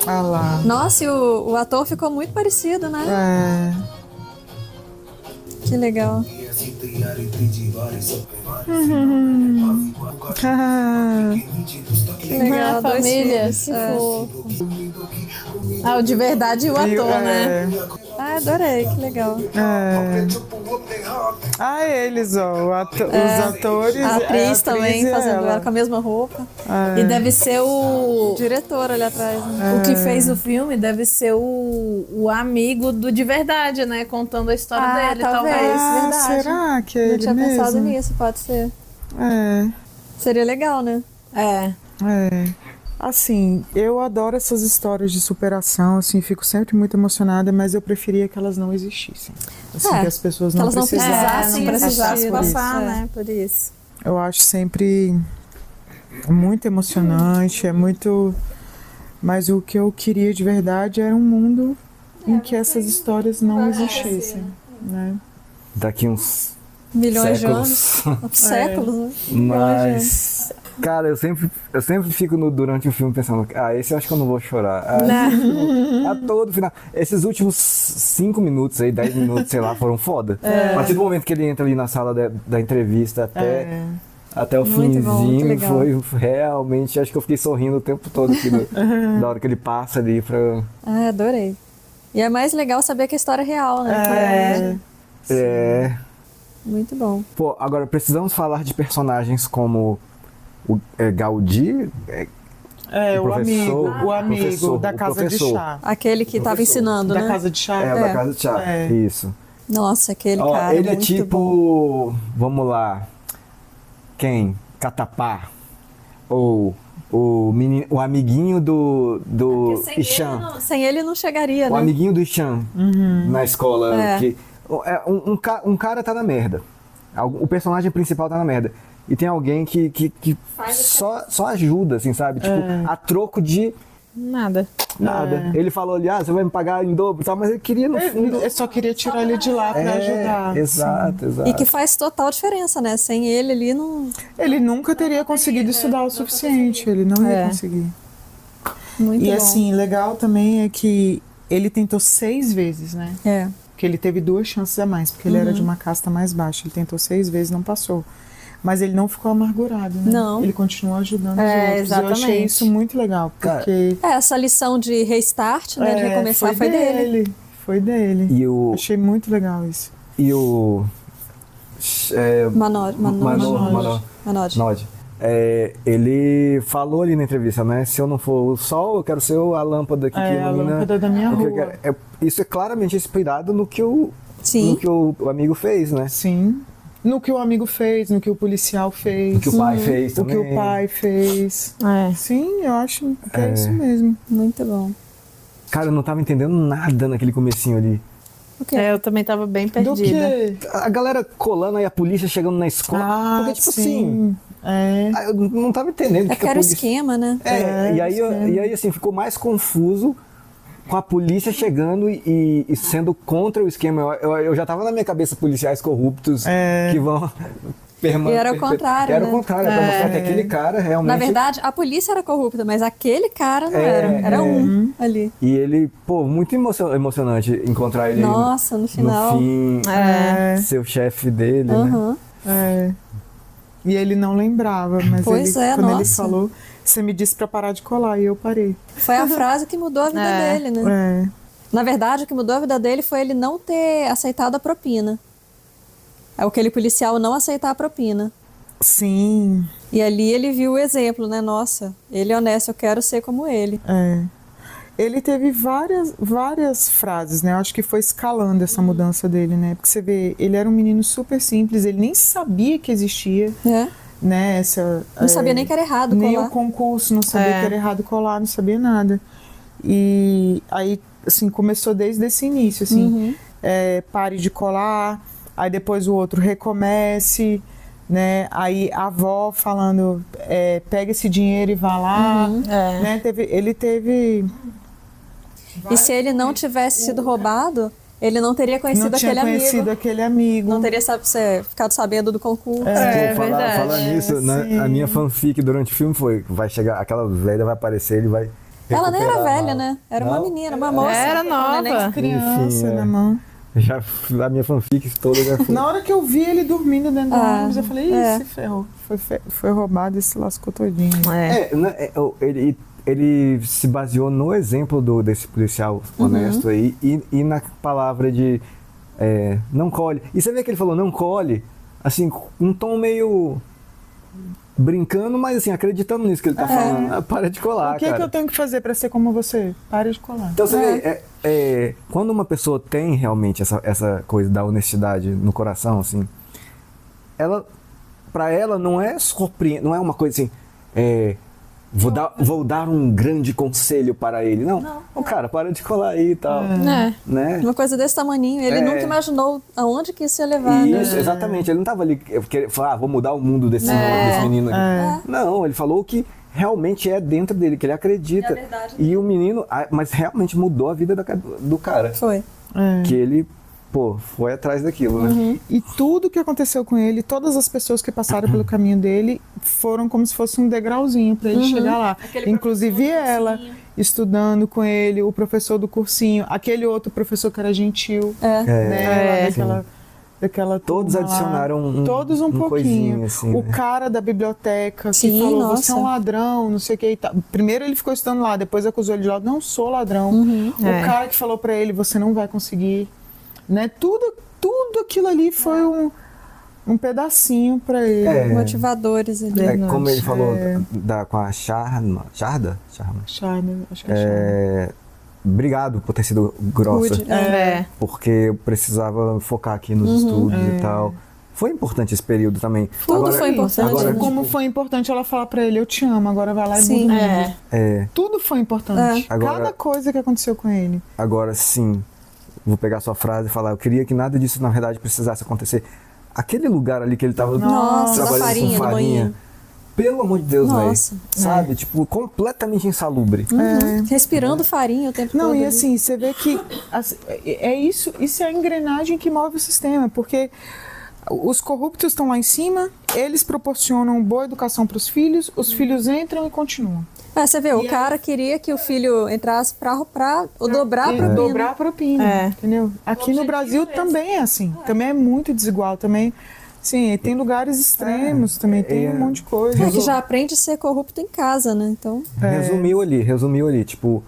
Olha lá. Nossa, e o ator ficou muito parecido, né? Que legal. Que legal, dois família. filhos. O de verdade e o ator, né? Ah, adorei, que legal. Eles, ó, os atores. A atriz também e fazendo ela. ela com a mesma roupa. E deve ser o diretor ali atrás, né? O que fez o filme deve ser o amigo do de verdade, né? Contando a história dele, talvez. Verdade. Será que é Não ele tinha pensado mesmo? nisso, pode ser. É. Seria legal, né? É. Assim, eu adoro essas histórias de superação, assim, fico sempre muito emocionada, mas eu preferia que elas não existissem. Assim, que as pessoas não precisassem passar, né? Por isso. Eu acho sempre muito emocionante, é muito... Mas o que eu queria de verdade era um mundo em que essas histórias não existissem, né? Daqui uns milhões séculos. de anos. Séculos, né? Mas, cara, eu sempre fico durante o filme pensando, esse eu acho que eu não vou chorar. A todo final. Esses últimos 5 minutos aí, 10 minutos, sei lá, foram foda. A partir do momento que ele entra ali na sala da entrevista até o Muito bom, muito finzinho, legal. foi realmente, acho que eu fiquei sorrindo o tempo todo aqui da hora que ele passa ali pra... Adorei. E é mais legal saber que a história é real, né? Muito bom. Pô, agora precisamos falar de personagens como o Gaudí, o amigo da casa de chá. Aquele que estava ensinando, da né? casa de chá. Da casa de chá, isso. Nossa, aquele cara ele é muito tipo, vamos lá, quem? Catapá, ou o amiguinho do Ixan. Sem ele não chegaria, O né? amiguinho do Ixan na escola. Que, um cara tá na merda. O personagem principal tá na merda. E tem alguém que só ajuda, assim, sabe? Tipo, a troco de... Nada. Ele falou ali, você vai me pagar em dobro, tal, mas ele queria no fundo... Eu só queria tirar ele de lá pra ajudar. Exato. E que faz total diferença, né? Sem ele ali não... Ele nunca teria conseguido estudar o suficiente, ele não ia conseguir. Muito bom. Assim, legal também é que ele tentou 6 vezes, né? Porque ele teve 2 chances a mais, porque ele era de uma casta mais baixa. Ele tentou 6 vezes, não passou. Mas ele não ficou amargurado, né? Não. Ele continuou ajudando os outros. Exatamente. Eu achei isso muito legal, porque... essa lição de restart, né? De recomeçar foi dele. Foi dele. E achei muito legal isso. E o... Manod. Ele falou ali na entrevista, né? Se eu não for o sol, eu quero ser a lâmpada que ilumina... a lâmpada da minha rua. Isso é claramente inspirado no que o amigo fez, né? Sim. No que o amigo fez, no que o policial fez. No que o pai fez também. No que o pai fez. Sim, eu acho que é isso mesmo. Muito bom. Cara, eu não tava entendendo nada naquele comecinho ali. Eu também tava bem perdida. Do quê? A galera colando aí, a polícia chegando na escola. Porque, tipo assim... eu não tava entendendo. Que era o esquema, né? E aí, assim, ficou mais confuso com a polícia chegando e sendo contra o esquema. Eu já tava na minha cabeça policiais corruptos que vão... E era o contrário, Era né? o contrário, pra mostrar que aquele cara realmente... Na verdade, a polícia era corrupta, mas aquele cara não era. Era um ali. E ele, muito emocionante encontrar ele Nossa, no final. No fim, ser o chefe dele, né? E ele não lembrava, mas quando ele nossa. falou, você me disse pra parar de colar, e eu parei. Foi a frase que mudou a vida dele, né? Na verdade, o que mudou a vida dele foi ele não ter aceitado a propina. É aquele policial não aceitar a propina. Sim. E ali ele viu o exemplo, né? Nossa, ele é honesto, eu quero ser como ele. Ele teve várias frases, né? Eu acho que foi escalando essa mudança dele, né? Porque você vê, ele era um menino super simples, ele nem sabia que existia, né? Não sabia nem que era errado colar. Nem o concurso, não sabia que era errado colar, não sabia nada. E aí, assim, começou desde esse início, assim, pare de colar, aí depois o outro recomece, né? Aí a avó falando, pega esse dinheiro e vá lá, né? Ele teve... E se ele não tivesse sido roubado, ele não teria conhecido Não tinha aquele conhecido amigo. aquele amigo. Não teria ficado sabendo do concurso. Falar nisso, a minha fanfic durante o filme foi, vai chegar, aquela velha vai aparecer, ele vai Ela nem era recuperar a velha, mala. né? Era Não? uma menina, uma moça. Era nova. Neném. Criança, Enfim, na mão. Já, a minha fanfic toda já foi. Na hora que eu vi ele dormindo dentro do ônibus, eu falei, é. se ferrou. Foi roubado e se lascou todinho. Ele se baseou no exemplo desse policial honesto aí e na palavra de não colhe. E você vê que ele falou não colhe, assim, um tom meio brincando, mas assim, acreditando nisso que ele tá falando. Ah, para de colar, O que cara. eu tenho que fazer pra ser como você? Pare de colar. Então você vê, quando uma pessoa tem realmente essa coisa da honestidade no coração, assim, pra ela não é surpreendente, não é uma coisa assim, vou dar um grande conselho para ele. Não. O cara, para de colar aí e tal. Né? Uma coisa desse tamaninho. Ele nunca imaginou aonde que isso ia levar. Isso, né? exatamente. Ele não tava ali porque vou mudar o mundo desse menino aqui. Não, ele falou que realmente é dentro dele, que ele acredita. É a verdade E o menino, mas realmente mudou a vida do cara. Foi. Que ele, foi atrás daquilo, né? E tudo que aconteceu com ele, todas as pessoas que passaram pelo caminho dele, foram como se fosse um degrauzinho para ele chegar lá. Inclusive ela, estudando com ele, o professor do cursinho, aquele outro professor que era gentil, né? Daquela todos turma lá. adicionaram Todos um pouquinho. Coisinha, assim, o né? cara da biblioteca Sim, que falou, nossa. você é um ladrão, não sei o que e tal. Primeiro ele ficou estudando lá, depois acusou ele de ladrão, não sou ladrão. O cara que falou para ele, você não vai conseguir. Né? Tudo aquilo ali foi um pedacinho para ele. Motivadores ali. Como ele falou com a Charda? Charme, acho que é Charme. Obrigado por ter sido grossa. Porque eu precisava focar aqui nos estudos e tal. Foi importante esse período também. Tudo foi importante. Como foi importante ela falar pra ele, eu te amo, agora vai lá e muda o mundo. Tudo foi importante. Cada coisa que aconteceu com ele. Agora sim, vou pegar sua frase e falar, eu queria que nada disso na verdade precisasse acontecer. Aquele lugar ali que ele tava trabalhando com farinha, pelo amor de Deus, velho. Sabe? Tipo, completamente insalubre. Respirando farinha o tempo todo. Não, e ali. assim, você vê que isso é a engrenagem que move o sistema, porque os corruptos estão lá em cima, eles proporcionam boa educação para os filhos entram e continuam. Você vê, o cara queria que o filho entrasse pra dobrar a propina. Dobrar a propina, entendeu? Aqui no Brasil também é assim, também é muito desigual, também, sim, tem lugares extremos também, tem um monte de coisa. Que já aprende a ser corrupto em casa, né, então... Resumiu ali, tipo,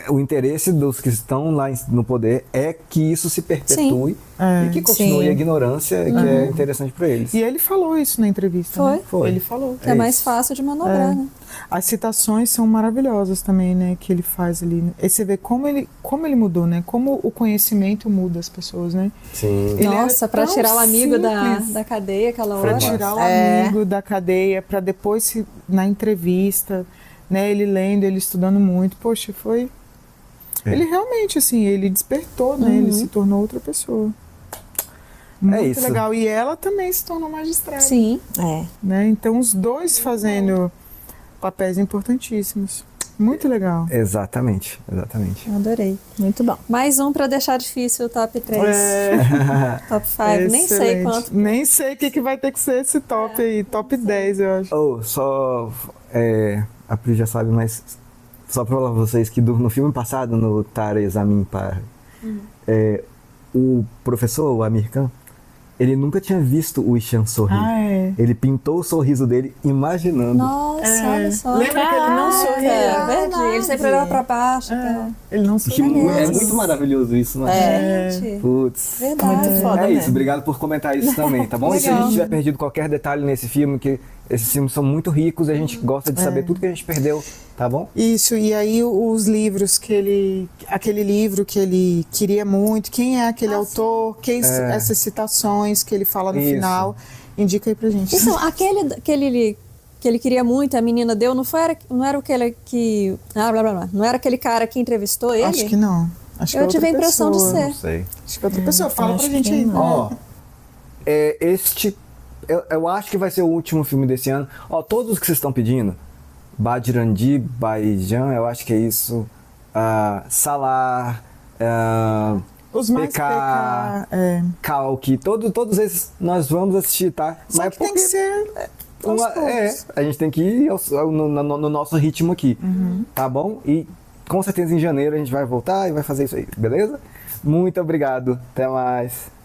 o interesse dos que estão lá no poder é que isso se perpetue e que continue a ignorância, que é interessante para eles. E ele falou isso na entrevista, Foi. Ele falou. Que é mais fácil de manobrar, né? As citações são maravilhosas também, né, que ele faz ali. E você vê como ele mudou, né? Como o conhecimento muda as pessoas, né? Sim. Nossa, para tirar o amigo da cadeia aquela hora. Para tirar o amigo da cadeia, para depois, na entrevista, né, ele lendo, ele estudando muito. Poxa, foi... Ele realmente, assim, ele despertou, né? Ele se tornou outra pessoa. Muito isso. legal. E ela também se tornou magistrada. Sim. Né? Então, os dois fazendo papéis importantíssimos. Muito legal. Exatamente. Adorei. Muito bom. Mais um para deixar difícil o top 3. Top 5, nem sei Excelente. quanto. Nem sei o que vai ter que ser esse top aí. Top 10, eu acho. A Pri já sabe, mas só para falar pra vocês que no filme passado, no Tare Zameen Par, o professor, o Amir Khan, ele nunca tinha visto o Ishan sorrir. Ele pintou o sorriso dele imaginando. Nossa, olha só. Lembra que ele não sorria? É verdade. Ele sempre olhava pra baixo. Ele não sorria. É muito maravilhoso isso, né? Putz. Verdade. É isso, obrigado por comentar isso também, tá bom? E se a gente tiver perdido qualquer detalhe nesse filme, que esses filmes são muito ricos e a gente gosta de saber tudo que a gente perdeu, tá bom? Isso, e aí os livros aquele livro que ele queria muito, quem é aquele autor, essas citações que ele fala no final, indica aí pra gente. Então, aquele que ele queria muito, a menina deu, não era aquele que... não era aquele cara que entrevistou ele? Acho que não. Acho que eu tive a impressão de ser. Não sei. Acho que outra pessoa. Fala pra gente aí. Eu acho que vai ser o último filme desse ano. Todos os que vocês estão pedindo, Bajrandi Bhaijaan, eu acho que é isso, Salar, Os mais PK, Kalki, todos esses nós vamos assistir, tá? Só Mas que tem que ser a gente tem que ir no nosso ritmo aqui, tá bom? E com certeza em janeiro a gente vai voltar e vai fazer isso aí, beleza? Muito obrigado, até mais.